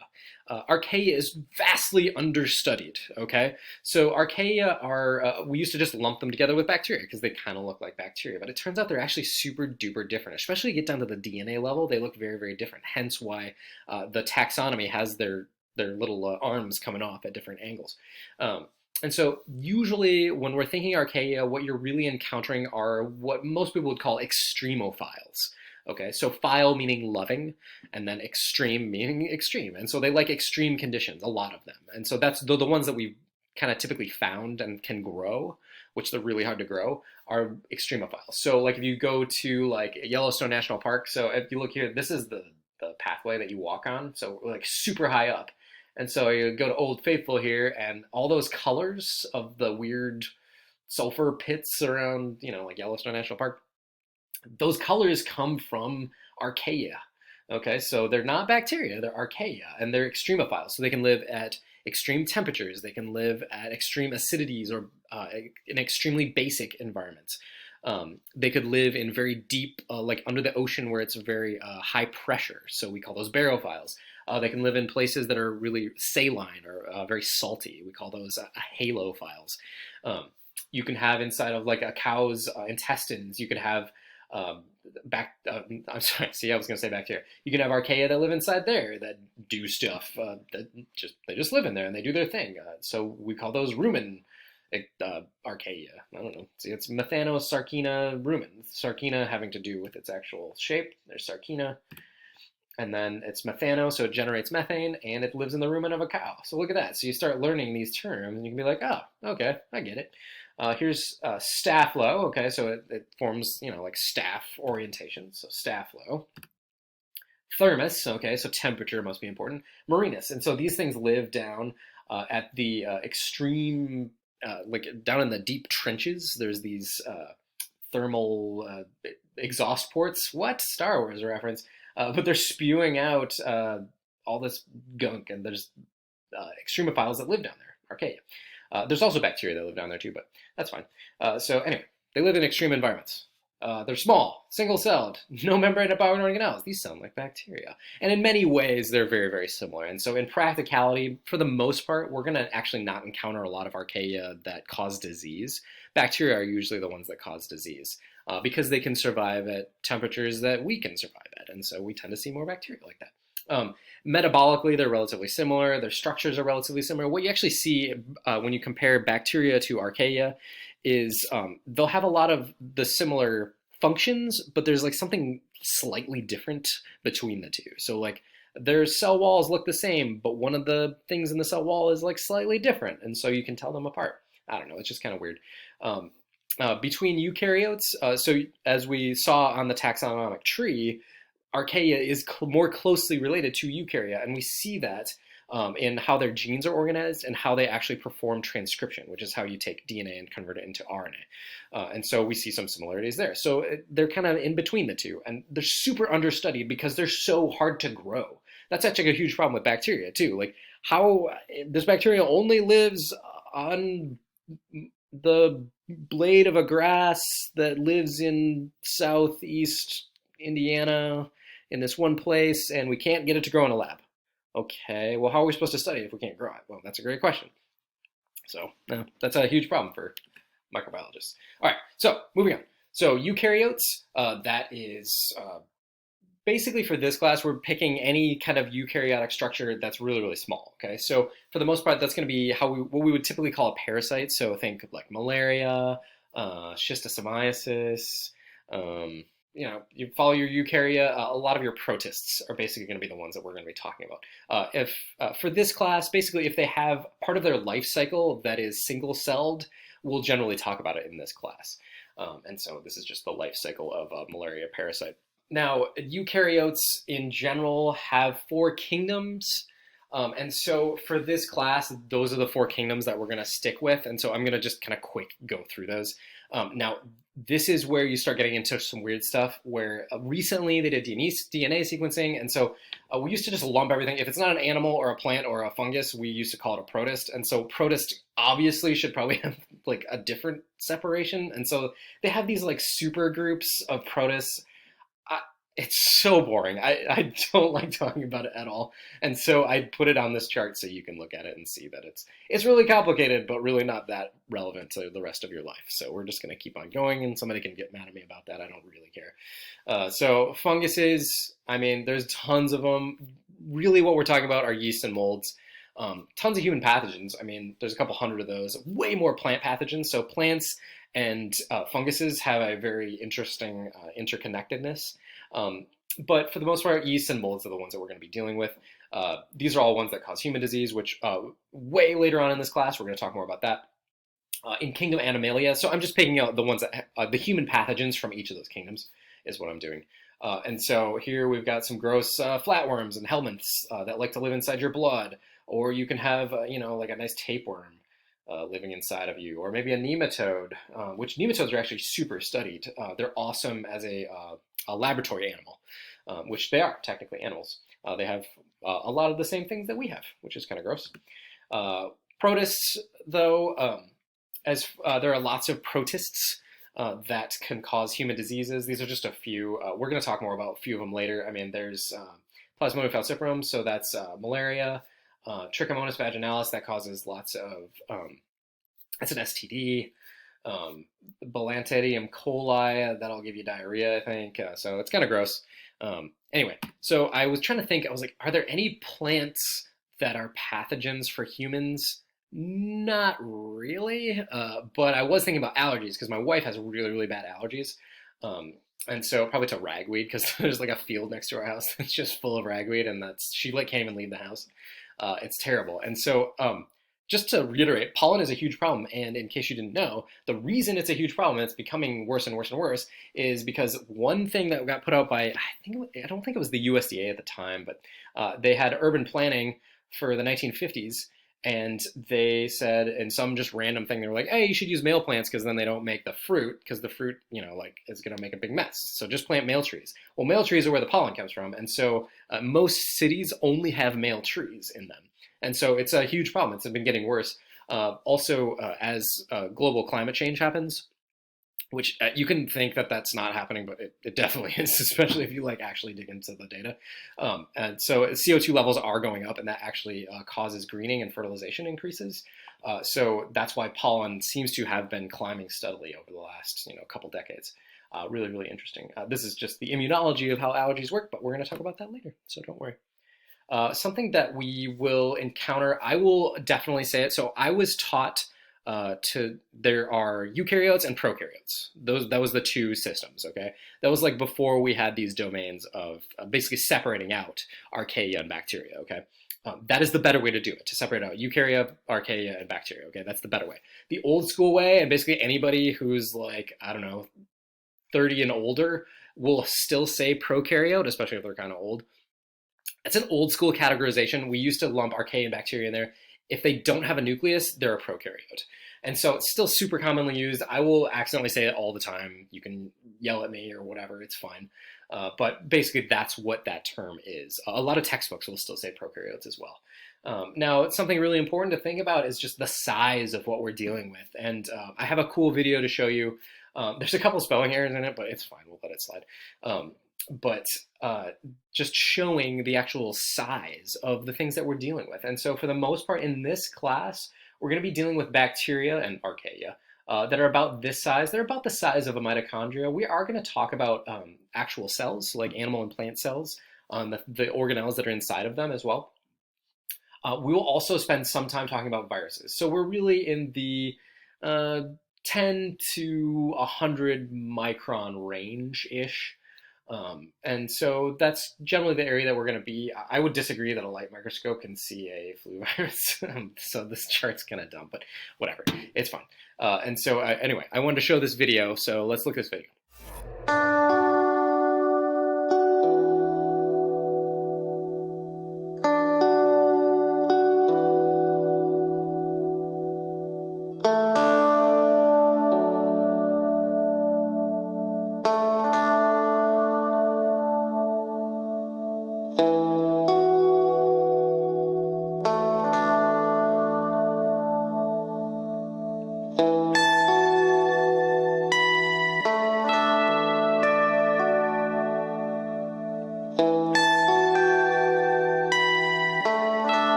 Archaea is vastly understudied, okay? So archaea are, we used to just lump them together with bacteria because they kind of look like bacteria, but it turns out they're actually super duper different. Especially get down to the DNA level, they look very, very different. Hence why the taxonomy has their little arms coming off at different angles. And so usually when we're thinking archaea, what you're really encountering are what most people would call extremophiles. Okay, so phile meaning loving, and then extreme meaning extreme. And so they like extreme conditions, a lot of them. And so that's the ones that we've kind of typically found and can grow, which they're really hard to grow, are extremophiles. So like if you go to like Yellowstone National Park, so if you look here, this is the pathway that you walk on, so like super high up. And so you go to Old Faithful here, and all those colors of the weird sulfur pits around, like Yellowstone National Park, those colors come from archaea. Okay, so they're not bacteria, they're archaea, and they're extremophiles. So they can live at extreme temperatures, they can live at extreme acidities or in extremely basic environments. They could live in very deep, like under the ocean where it's very high pressure. So we call those barophiles. They can live in places that are really saline or very salty. We call those halophiles. You can have inside of like a cow's intestines, you could have I'm sorry, see, I was going to say bacteria. You can have archaea that live inside there that do stuff they just live in there and they do their thing. So we call those rumen archaea. I don't know. See, it's methanosarcina rumen. Sarcina having to do with its actual shape. There's sarcina. And then it's methano, so it generates methane, and it lives in the rumen of a cow. So look at that. So you start learning these terms, and you can be like, oh, okay, I get it. Here's Staphylo. Okay, so it forms, like staff orientation. So Staphylo. Thermos. Okay, so temperature must be important. Marinus. And so these things live down at the extreme, like down in the deep trenches. There's these thermal exhaust ports. What? Star Wars reference. But they're spewing out all this gunk, and there's extremophiles that live down there, archaea. There's also bacteria that live down there too, but that's fine. So anyway, they live in extreme environments. They're small, single-celled, no membrane body organelles. These sound like bacteria. And in many ways, they're very, very similar. And so in practicality, for the most part, we're going to actually not encounter a lot of archaea that cause disease. Bacteria are usually the ones that cause disease because they can survive at temperatures that we can survive at. And so we tend to see more bacteria like that. Metabolically, they're relatively similar. Their structures are relatively similar. What you actually see when you compare bacteria to archaea is they'll have a lot of the similar functions, but there's like something slightly different between the two. So like their cell walls look the same, but one of the things in the cell wall is like slightly different, and so you can tell them apart. I don't know, it's just kind of weird. Between eukaryotes, so as we saw on the taxonomic tree, archaea is more closely related to eukarya, and we see that in how their genes are organized and how they actually perform transcription, which is how you take DNA and convert it into RNA. And so we see some similarities there. So they're kind of in between the two, and they're super understudied because they're so hard to grow. That's actually a huge problem with bacteria too. Like how this bacteria only lives on the blade of a grass that lives in southeast Indiana in this one place, and we can't get it to grow in a lab. Okay, well, how are we supposed to study it if we can't grow it? Well, that's a great question. So that's a huge problem for microbiologists. All right, so moving on. So eukaryotes, that is basically for this class, we're picking any kind of eukaryotic structure that's really, really small. Okay, so for the most part, that's going to be what we would typically call a parasite. So think of like malaria, schistosomiasis. Um, you follow your eukarya. A lot of your protists are basically going to be the ones that we're going to be talking about. If For this class, basically, if they have part of their life cycle that is single-celled, we'll generally talk about it in this class. And so this is just the life cycle of a malaria parasite. Now, eukaryotes in general have four kingdoms. And so for this class, those are the four kingdoms that we're going to stick with. And so I'm going to just kind of quick go through those. Now, this is where you start getting into some weird stuff where recently they did DNA sequencing. And so we used to just lump everything. If it's not an animal or a plant or a fungus, we used to call it a protist. And so protist obviously should probably have like a different separation. And so they have these like super groups of protists. It's so boring. I don't like talking about it at all. And so I put it on this chart so you can look at it and see that it's really complicated, but really not that relevant to the rest of your life. So we're just going to keep on going, and somebody can get mad at me about that. I don't really care. So funguses, I mean, there's tons of them. Really what we're talking about are yeast and molds. Tons of human pathogens. I mean, there's a couple hundred of those. Way more plant pathogens. So plants and funguses have a very interesting interconnectedness. But for the most part, yeast and molds are the ones that we're going to be dealing with. These are all ones that cause human disease, which way later on in this class, we're going to talk more about that. In Kingdom Animalia, so I'm just picking out the ones that, the human pathogens from each of those kingdoms is what I'm doing. And so here we've got some gross flatworms and helminths that like to live inside your blood. Or you can have, like a nice tapeworm living inside of you, or maybe a nematode, which nematodes are actually super studied. They're awesome as a laboratory animal, which they are technically animals. They have a lot of the same things that we have, which is kind of gross. Protists, though, as there are lots of protists that can cause human diseases. These are just a few. We're going to talk more about a few of them later. I mean, there's Plasmodium falciparum, so that's malaria. Trichomonas vaginalis, that causes lots of, that's an STD. Balantidium coli, that'll give you diarrhea, I think. So it's kind of gross. Anyway, so I was trying to think, I was like, are there any plants that are pathogens for humans? Not really, but I was thinking about allergies because my wife has really, really bad allergies. And so probably to ragweed because there's like a field next to our house that's just full of ragweed, and she like can't even leave the house. It's terrible. And so just to reiterate, pollen is a huge problem. And in case you didn't know, the reason it's a huge problem, and it's becoming worse and worse and worse, is because one thing that got put out by, I don't think it was the USDA at the time, but they had urban planning for the 1950s. And they said, in some just random thing, they were like, hey, you should use male plants because then they don't make the fruit, because the fruit, is going to make a big mess. So just plant male trees. Well, male trees are where the pollen comes from. And so most cities only have male trees in them. And so it's a huge problem. It's been getting worse. Also, as global climate change happens, which you can think that that's not happening, but it definitely is, especially if you actually dig into the data. And so CO2 levels are going up, and that actually causes greening and fertilization increases. So that's why pollen seems to have been climbing steadily over the last couple decades. Really, really interesting. This is just the immunology of how allergies work, but we're going to talk about that later, so don't worry. Something that we will encounter, I will definitely say it. So I was taught there are eukaryotes and prokaryotes. That was the two systems. Okay, that was like before we had these domains of basically separating out archaea and bacteria. Okay, that is the better way to do it, to separate out eukarya, archaea, and bacteria. Okay, that's the better way. The old school way, and basically anybody who's like, I don't know, 30 and older will still say prokaryote, especially if they're kind of old. It's an old school categorization. We used to lump archaea and bacteria in there. If they don't have a nucleus, they're a prokaryote. And so it's still super commonly used. I will accidentally say it all the time. You can yell at me or whatever, it's fine. But basically that's what that term is. A lot of textbooks will still say prokaryotes as well. Now, something really important to think about is just the size of what we're dealing with. And I have a cool video to show you. There's a couple spelling errors in it, but it's fine. We'll let it slide. But just showing the actual size of the things that we're dealing with. And so for the most part in this class, we're going to be dealing with bacteria and archaea. that are about this size. They're about the size of a mitochondria. We are going to talk about actual cells, like animal and plant cells, the organelles that are inside of them as well. We will also spend some time talking about viruses. So we're really in the uh, 10 to 100 micron range-ish. And so that's generally the area that we're going to be. I would disagree that a light microscope can see a flu virus. So this chart's kind of dumb, but whatever, it's fine. And so anyway, I wanted to show this video, so let's look at this video.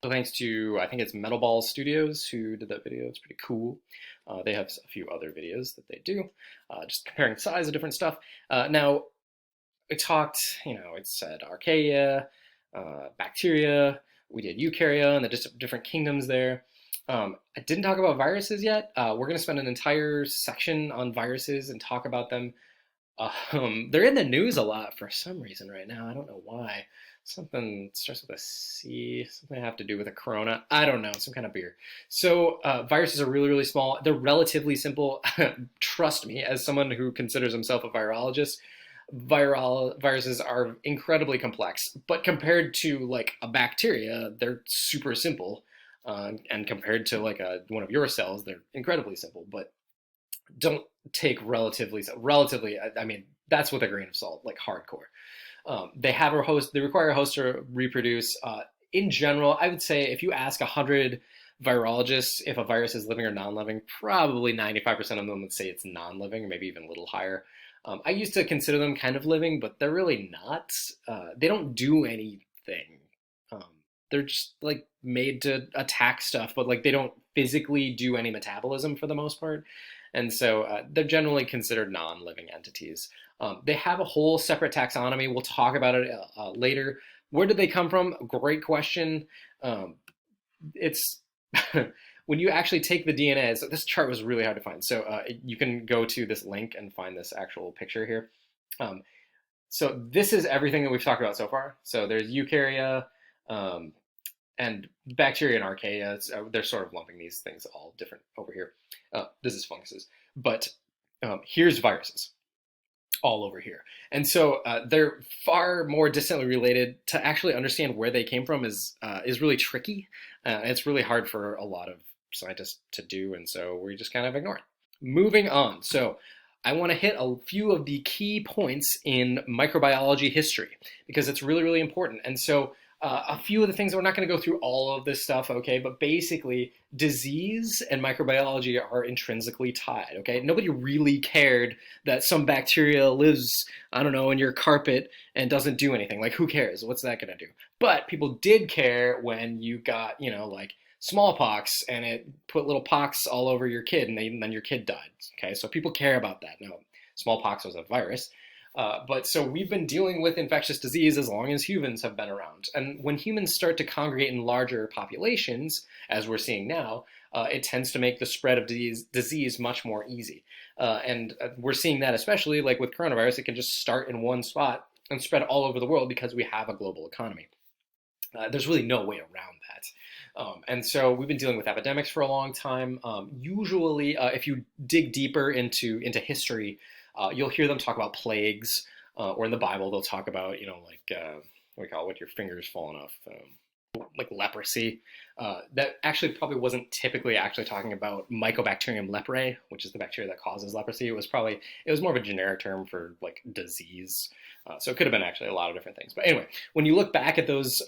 So thanks to, I think it's Metal Ball Studios who did that video. It's pretty cool. They have a few other videos that they do, just comparing the size of different stuff. Now, it talked, it said archaea, bacteria, we did eukarya and the just different kingdoms there. I didn't talk about viruses yet. We're going to spend an entire section on viruses and talk about them. They're in the news a lot for some reason right now. I don't know why. Something starts with a C, something I have to do with a corona. I don't know, some kind of beer. So viruses are really, really small. They're relatively simple. Trust me, as someone who considers himself a virologist, viruses are incredibly complex. But compared to like a bacteria, they're super simple. And compared to like one of your cells, they're incredibly simple. But don't take relatively. I mean, that's with a grain of salt, like hardcore. They have a host. They require a host to reproduce. In general, I would say if you ask 100 virologists if a virus is living or non-living, probably 95% of them would say it's non-living, or maybe even a little higher. I used to consider them kind of living, but they're really not. They don't do anything. Um, they're just like made to attack stuff, but like they don't physically do any metabolism for the most part. And so they're generally considered non-living entities. They have a whole separate taxonomy. We'll talk about it later. Where did they come from? Great question. It's when you actually take the DNA. So this chart was really hard to find. So you can go to this link and find this actual picture here. So this is everything that we've talked about so far. So there's eukarya and bacteria and archaea. They're sort of lumping these things all different over here. This is funguses. But here's viruses all over here. And so they're far more distantly related. To actually understand where they came from is really tricky. It's really hard for a lot of scientists to do, and so we just kind of ignore it. Moving on. So I want to hit a few of the key points in microbiology history because it's really, really important. And so a few of the things, we're not going to go through all of this stuff, okay? But basically, disease and microbiology are intrinsically tied, okay? Nobody really cared that some bacteria lives, I don't know, in your carpet and doesn't do anything. Like, who cares? What's that going to do? But people did care when you got, like smallpox and it put little pox all over your kid and then your kid died, okay? So people care about that. Now, smallpox was a virus. But so we've been dealing with infectious disease as long as humans have been around. And when humans start to congregate in larger populations, as we're seeing now, it tends to make the spread of disease much more easy. And we're seeing that especially like with coronavirus, it can just start in one spot and spread all over the world because we have a global economy. There's really no way around that. And so we've been dealing with epidemics for a long time. Usually, if you dig deeper into history, you'll hear them talk about plagues, or in the Bible, they'll talk about, what do you call it, with your fingers falling off. like leprosy. That actually probably wasn't typically actually talking about Mycobacterium leprae, which is the bacteria that causes leprosy. It was more of a generic term for like disease. So it could have been actually a lot of different things. But anyway, when you look back at those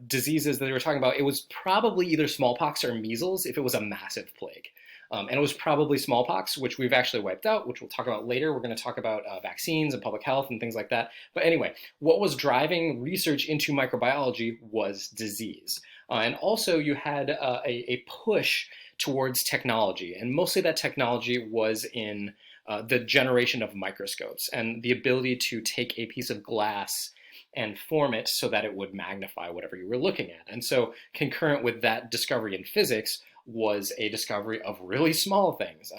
diseases that they were talking about, it was probably either smallpox or measles if it was a massive plague. And it was probably smallpox, which we've actually wiped out, which we'll talk about later. We're going to talk about vaccines and public health and things like that. But anyway, what was driving research into microbiology was disease. And also you had a push towards technology. And mostly that technology was in the generation of microscopes and the ability to take a piece of glass and form it so that it would magnify whatever you were looking at. And so concurrent with that discovery in physics was a discovery of really small things.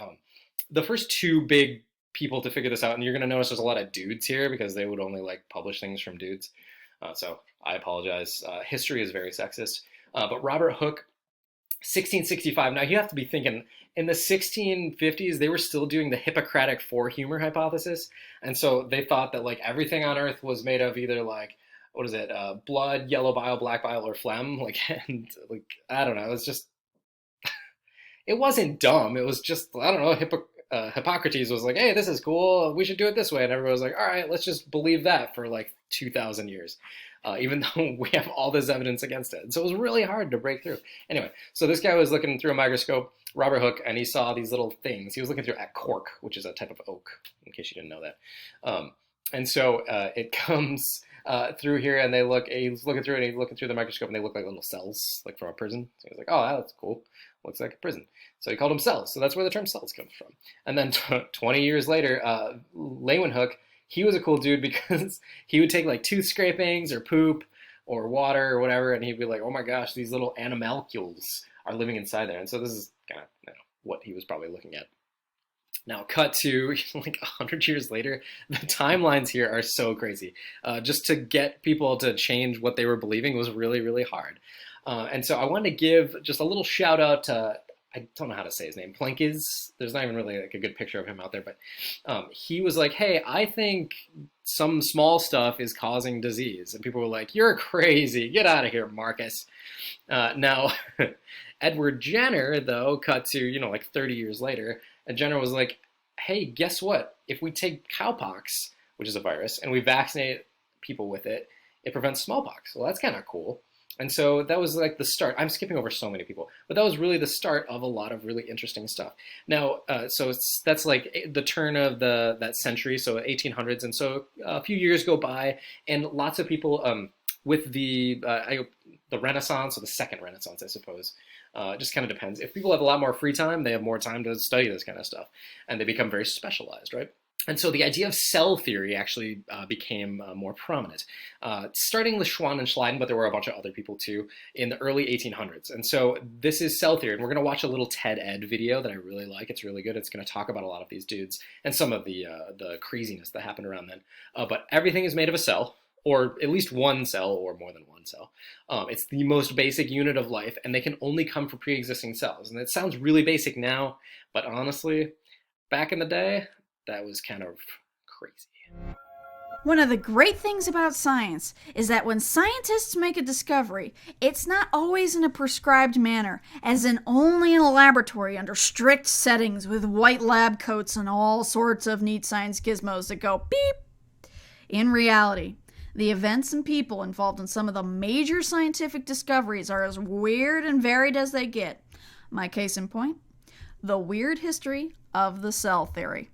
The first two big people to figure this out, and you're going to notice there's a lot of dudes here because they would only like publish things from dudes. So I apologize. History is very sexist. But Robert Hooke, 1665. Now you have to be thinking in the 1650s, they were still doing the Hippocratic four humor hypothesis. And so they thought that like everything on earth was made of either like, what is it? Blood, yellow bile, black bile, or phlegm. Like, and like, I don't know. It was just, it wasn't dumb. It was just, I don't know, Hippocrates was like, hey, this is cool. We should do it this way. And everyone was like, all right, let's just believe that for like 2,000 years, even though we have all this evidence against it. And so it was really hard to break through. Anyway, so this guy was looking through a microscope, Robert Hooke, and he saw these little things. He was looking through at cork, which is a type of oak, in case you didn't know that. And so it comes through here, and he's looking through it, and he's looking through the microscope, and they look like little cells, like from a prison. So he's like, oh, that's cool. Looks like a prison. So he called them cells. So that's where the term cells comes from. And then 20 years later, Leeuwenhoek, he was a cool dude because he would take like tooth scrapings or poop or water or whatever, and he'd be like, oh my gosh, these little animalcules are living inside there. And so this is kind of what he was probably looking at. Now, cut to like 100 years later, the timelines here are so crazy. Just to get people to change what they were believing was really, really hard. And so I wanted to give just a little shout out to, I don't know how to say his name, Plankes. There's not even really like a good picture of him out there, but he was like, hey, I think some small stuff is causing disease. And people were like, you're crazy. Get out of here, Marcus. Now, Edward Jenner, though, cut to, like 30 years later, and Jenner was like, hey, guess what? If we take cowpox, which is a virus, and we vaccinate people with it, it prevents smallpox. Well, that's kind of cool. And so that was like the start. I'm skipping over so many people, but that was really the start of a lot of really interesting stuff. Now, so that's like the turn of that century, so 1800s. And so a few years go by, and lots of people with the Renaissance, or the second Renaissance, I suppose. Just kind of depends. If people have a lot more free time, they have more time to study this kind of stuff, and they become very specialized, right? And so the idea of cell theory actually became more prominent, starting with Schwann and Schleiden, but there were a bunch of other people too, in the early 1800s. And so this is cell theory, and we're going to watch a little TED Ed video that I really like. It's really good. It's going to talk about a lot of these dudes and some of the craziness that happened around then. But everything is made of a cell, or at least one cell, or more than one cell. It's the most basic unit of life, and they can only come from pre-existing cells. And it sounds really basic now, but honestly, back in the day, that was kind of crazy. One of the great things about science is that when scientists make a discovery, it's not always in a prescribed manner, as in only in a laboratory under strict settings with white lab coats and all sorts of neat science gizmos that go beep. In reality, the events and people involved in some of the major scientific discoveries are as weird and varied as they get. My case in point, the weird history of the cell theory.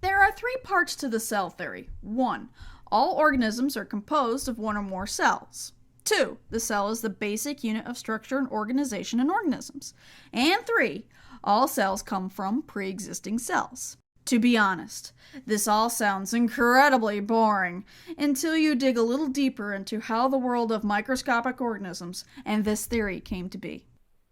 There are 3 parts to the cell theory. 1. All organisms are composed of one or more cells. 2. The cell is the basic unit of structure and organization in organisms. And 3. All cells come from pre-existing cells. To be honest, this all sounds incredibly boring until you dig a little deeper into how the world of microscopic organisms and this theory came to be.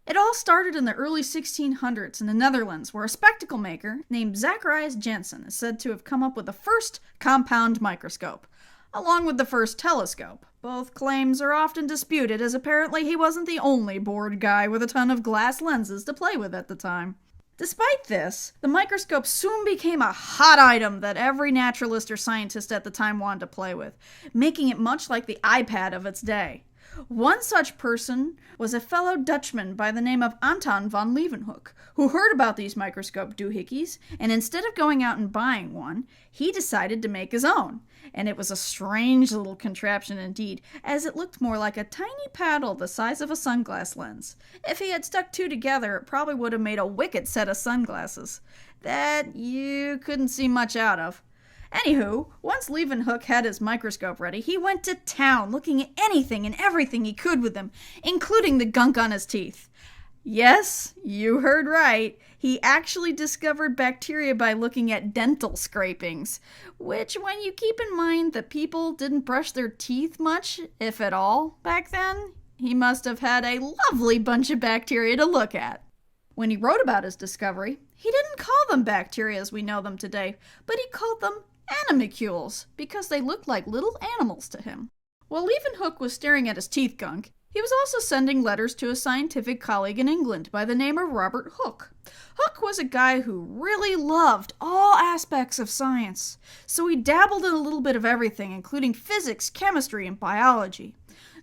It all started in the early 1600s in the Netherlands, where a spectacle maker named Zacharias Janssen is said to have come up with the first compound microscope, along with the first telescope. Both claims are often disputed, as apparently he wasn't the only bored guy with a ton of glass lenses to play with at the time. Despite this, the microscope soon became a hot item that every naturalist or scientist at the time wanted to play with, making it much like the iPad of its day. One such person was a fellow Dutchman by the name of Anton van Leeuwenhoek, who heard about these microscope doohickeys, and instead of going out and buying one, he decided to make his own. And it was a strange little contraption indeed, as it looked more like a tiny paddle the size of a sunglass lens. If he had stuck two together, it probably would have made a wicked set of sunglasses that you couldn't see much out of. Anywho, once Leeuwenhoek had his microscope ready, he went to town looking at anything and everything he could with them, including the gunk on his teeth. Yes, you heard right. He actually discovered bacteria by looking at dental scrapings, which, when you keep in mind that people didn't brush their teeth much, if at all, back then, he must have had a lovely bunch of bacteria to look at. When he wrote about his discovery, he didn't call them bacteria as we know them today, but he called them animalcules because they looked like little animals to him. While Leeuwenhoek was staring at his teeth gunk, he was also sending letters to a scientific colleague in England by the name of Robert Hooke. Hooke was a guy who really loved all aspects of science, so he dabbled in a little bit of everything, including physics, chemistry, and biology.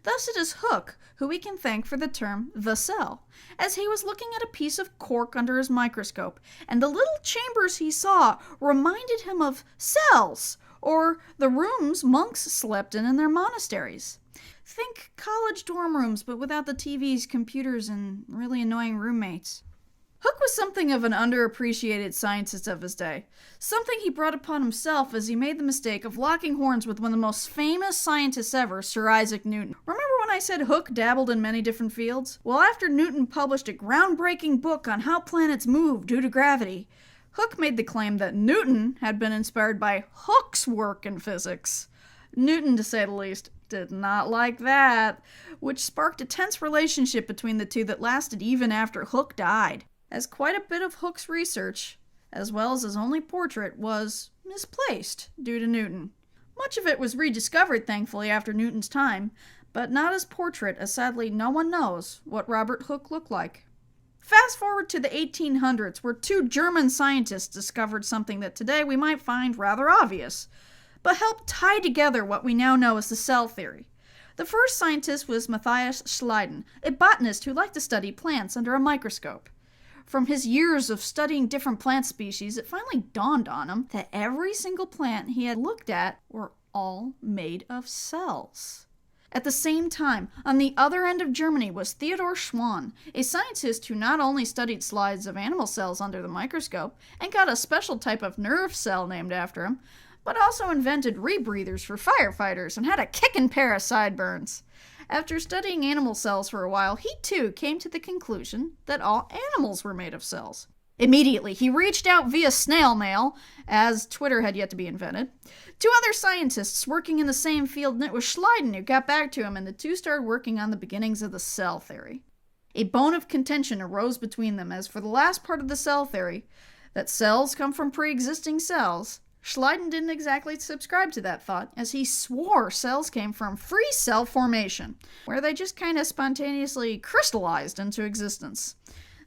Thus it is Hooke who we can thank for the term the cell, as he was looking at a piece of cork under his microscope, and the little chambers he saw reminded him of cells, or the rooms monks slept in their monasteries. Think college dorm rooms, but without the TVs, computers, and really annoying roommates. Hooke was something of an underappreciated scientist of his day, something he brought upon himself as he made the mistake of locking horns with one of the most famous scientists ever, Sir Isaac Newton. Remember when I said Hooke dabbled in many different fields? Well, after Newton published a groundbreaking book on how planets move due to gravity, Hooke made the claim that Newton had been inspired by Hooke's work in physics. Newton, to say the least, did not like that, which sparked a tense relationship between the two that lasted even after Hooke died, as quite a bit of Hooke's research, as well as his only portrait, was misplaced due to Newton. Much of it was rediscovered, thankfully, after Newton's time, but not his portrait, as sadly no one knows what Robert Hooke looked like. Fast forward to the 1800s, where two German scientists discovered something that today we might find rather obvious, but helped tie together what we now know as the cell theory. The first scientist was Matthias Schleiden, a botanist who liked to study plants under a microscope. From his years of studying different plant species, it finally dawned on him that every single plant he had looked at were all made of cells. At the same time, on the other end of Germany was Theodor Schwann, a scientist who not only studied slides of animal cells under the microscope and got a special type of nerve cell named after him, but also invented rebreathers for firefighters and had a kickin' pair of sideburns. After studying animal cells for a while, he too came to the conclusion that all animals were made of cells. Immediately, he reached out via snail mail, as Twitter had yet to be invented, to other scientists working in the same field, and it was Schleiden who got back to him, and the two started working on the beginnings of the cell theory. A bone of contention arose between them, as for the last part of the cell theory, that cells come from pre-existing cells, Schleiden didn't exactly subscribe to that thought, as he swore cells came from free cell formation, where they just kind of spontaneously crystallized into existence.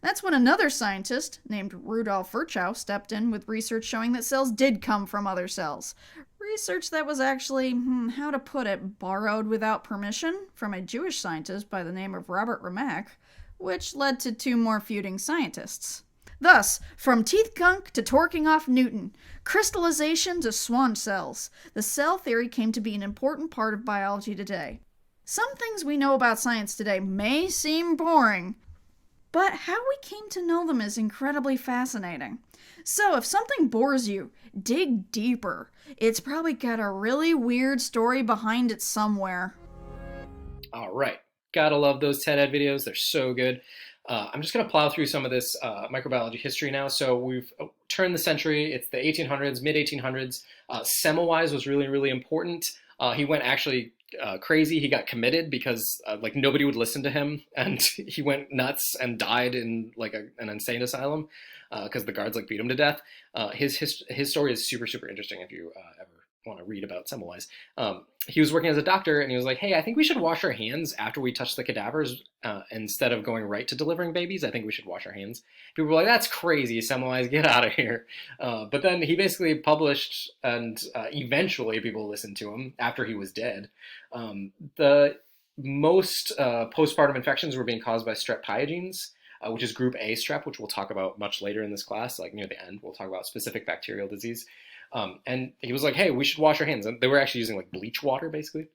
That's when another scientist, named Rudolf Virchow, stepped in with research showing that cells did come from other cells. Research that was actually, how to put it, borrowed without permission from a Jewish scientist by the name of Robert Remak, which led to two more feuding scientists. Thus, from teeth gunk to torquing off Newton, crystallization to Schwann cells, the cell theory came to be an important part of biology today. Some things we know about science today may seem boring, but how we came to know them is incredibly fascinating. So if something bores you, dig deeper. It's probably got a really weird story behind it somewhere. All right. Gotta love those TED Ed videos. They're so good. I'm just going to plow through some of this microbiology history now. So we've turned the century. It's the 1800s, mid-1800s. Semmelweis was really, really important. He went actually crazy. He got committed because like nobody would listen to him, and he went nuts and died in like an insane asylum because the guards like beat him to death. His story is super, super interesting if you ever want to read about Semmelweis. He was working as a doctor, and he was like, hey, I think we should wash our hands after we touch the cadavers instead of going right to delivering babies. I think we should wash our hands. People were like, that's crazy, Semmelweis, get out of here. But then he basically published, and eventually people listened to him after he was dead. The most postpartum infections were being caused by strep pyogenes, which is group A strep, which we'll talk about much later in this class, like near the end. We'll talk about specific bacterial disease. And he was like, hey, we should wash our hands. And they were actually using like bleach water, basically.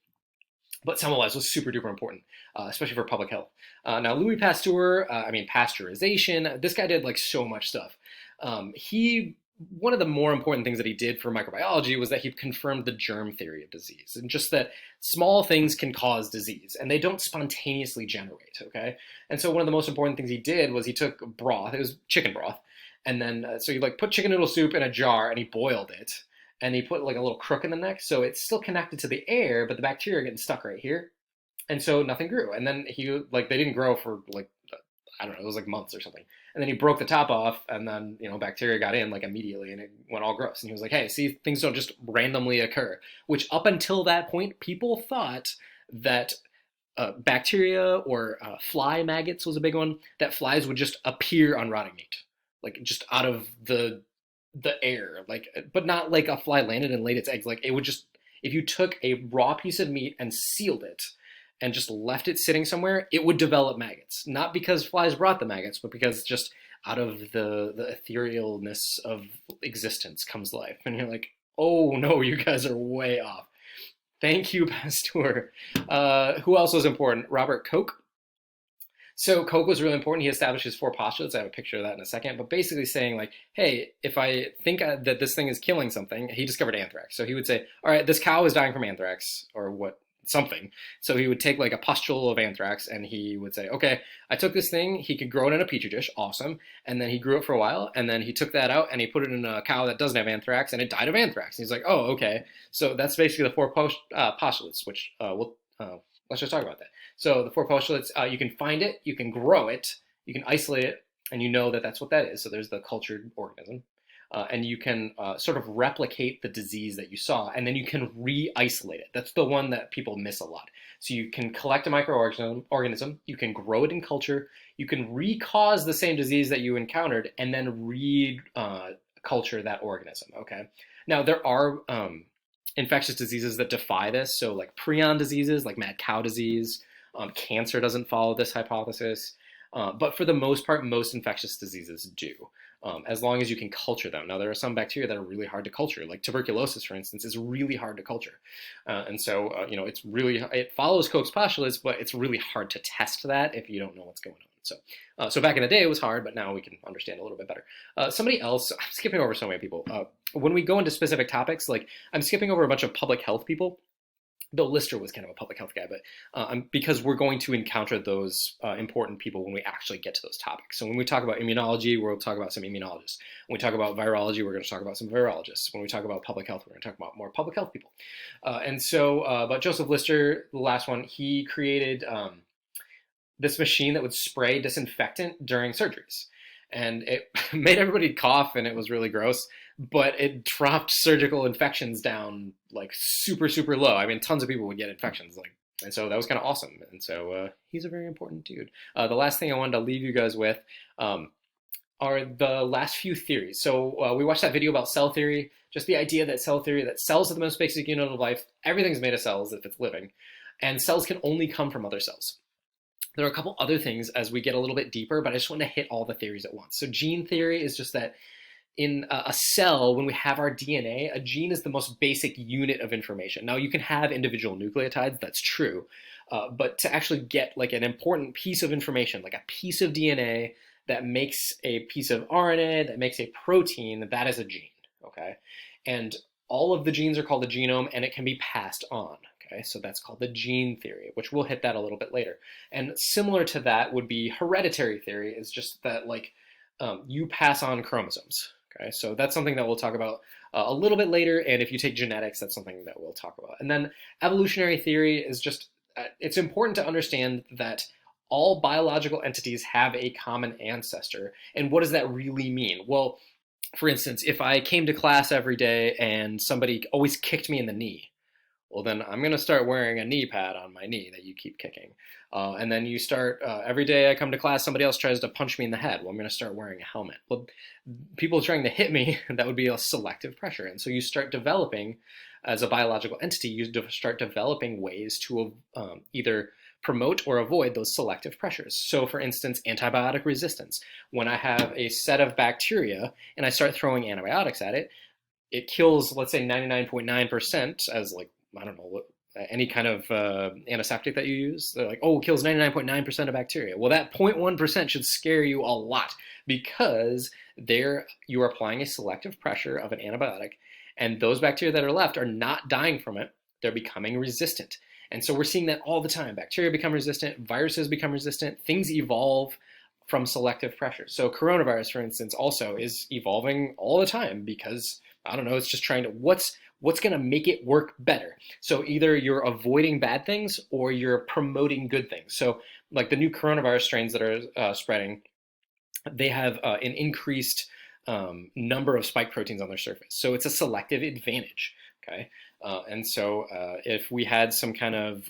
But Semmelweis was super duper important, especially for public health. Now, Louis Pasteur, pasteurization, this guy did like so much stuff. One of the more important things that he did for microbiology was that he confirmed the germ theory of disease, and just that small things can cause disease and they don't spontaneously generate, okay? And so one of the most important things he did was he took broth, it was chicken broth, and then so he like put chicken noodle soup in a jar and he boiled it, and he put like a little crook in the neck, so it's still connected to the air, but the bacteria are getting stuck right here, and so nothing grew. And then he like they didn't grow for like I don't know, it was like months or something. And then he broke the top off, and then bacteria got in like immediately, and it went all gross. And he was like, "Hey, see, things don't just randomly occur." Which up until that point, people thought that bacteria or fly maggots was a big one. That flies would just appear on rotting meat, like just out of the air, like, but not like a fly landed and laid its eggs. Like it would just, if you took a raw piece of meat and sealed it and just left it sitting somewhere, it would develop maggots. Not because flies brought the maggots, but because just out of the etherealness of existence comes life. And you're like, oh no, you guys are way off. Thank you, Pasteur. Who else was important? Robert Koch. So Koch was really important. He established his four postulates. I have a picture of that in a second. But basically saying like, hey, if I think that this thing is killing something, he discovered anthrax. So he would say, all right, this cow is dying from anthrax or what, something. So he would take like a pustule of anthrax and he would say, okay, I took this thing. He could grow it in a petri dish. Awesome. And then he grew it for a while. And then he took that out and he put it in a cow that doesn't have anthrax and it died of anthrax. And he's like, oh, okay. So that's basically the four postulates, which let's just talk about that. So the four postulates, you can find it, you can grow it, you can isolate it, and you know that that's what that is. So there's the cultured organism. And you can sort of replicate the disease that you saw, and then you can re-isolate it. That's the one that people miss a lot. So you can collect a microorganism, you can grow it in culture, you can re-cause the same disease that you encountered, and then re-culture that organism, okay? Now, there are infectious diseases that defy this, so like prion diseases, like mad cow disease, cancer doesn't follow this hypothesis, but for the most part, most infectious diseases do. As long as you can culture them. Now, there are some bacteria that are really hard to culture, like tuberculosis, for instance, is really hard to culture. And so, it follows Koch's postulates, but it's really hard to test that if you don't know what's going on. So back in the day, it was hard, but now we can understand a little bit better. Somebody else, I'm skipping over so many people. When we go into specific topics, like I'm skipping over a bunch of public health people. Bill Lister was kind of a public health guy, but because we're going to encounter those important people when we actually get to those topics. So when we talk about immunology, we'll talk about some immunologists. When we talk about virology, we're going to talk about some virologists. When we talk about public health, we're going to talk about more public health people. But Joseph Lister, the last one, he created this machine that would spray disinfectant during surgeries. And it made everybody cough, and it was really gross, but it dropped surgical infections down like super, super low. I mean, tons of people would get infections, and so that was kind of awesome. And so he's a very important dude. The last thing I wanted to leave you guys with are the last few theories. So we watched that video about cell theory, just the idea that cells are the most basic unit of life. Everything's made of cells if it's living, and cells can only come from other cells. There are a couple other things as we get a little bit deeper, but I just want to hit all the theories at once. So gene theory is just that in a cell, when we have our DNA, a gene is the most basic unit of information. Now, you can have individual nucleotides, that's true, but to actually get like an important piece of information, like a piece of DNA that makes a piece of RNA, that makes a protein, that is a gene, okay? And all of the genes are called the genome, and it can be passed on. Okay, so that's called the gene theory, which we'll hit that a little bit later. And similar to that would be hereditary theory, is just that like you pass on chromosomes. Okay, so that's something that we'll talk about a little bit later. And if you take genetics, that's something that we'll talk about. And then evolutionary theory is just, it's important to understand that all biological entities have a common ancestor. And what does that really mean? Well, for instance, if I came to class every day and somebody always kicked me in the knee, well, then I'm going to start wearing a knee pad on my knee that you keep kicking. And then you start, every day I come to class, somebody else tries to punch me in the head. Well, I'm going to start wearing a helmet. Well, people trying to hit me, that would be a selective pressure. And so you start developing, as a biological entity, you start developing ways to either promote or avoid those selective pressures. So for instance, antibiotic resistance. When I have a set of bacteria and I start throwing antibiotics at it, it kills, let's say 99.9% as like, I don't know, any kind of antiseptic that you use. They're like, oh, it kills 99.9% of bacteria. Well, that 0.1% should scare you a lot because there you are applying a selective pressure of an antibiotic, and those bacteria that are left are not dying from it. They're becoming resistant. And so we're seeing that all the time. Bacteria become resistant, viruses become resistant, things evolve from selective pressure. So coronavirus, for instance, also is evolving all the time because, I don't know, it's just trying to, what's going to make it work better. So either you're avoiding bad things or you're promoting good things. So like the new coronavirus strains that are spreading, they have an increased number of spike proteins on their surface. So it's a selective advantage. Okay, and so if we had some kind of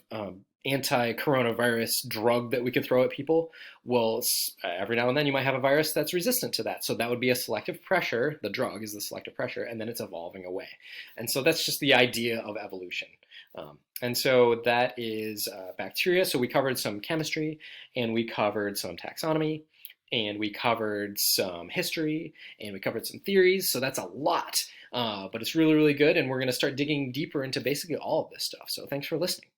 anti-coronavirus drug that we could throw at people, well, every now and then you might have a virus that's resistant to that. So that would be a selective pressure. The drug is the selective pressure, and then it's evolving away. And so that's just the idea of evolution. And so that is bacteria. So we covered some chemistry, and we covered some taxonomy, and we covered some history, and we covered some theories. So that's a lot, but it's really, really good. And we're going to start digging deeper into basically all of this stuff. So thanks for listening.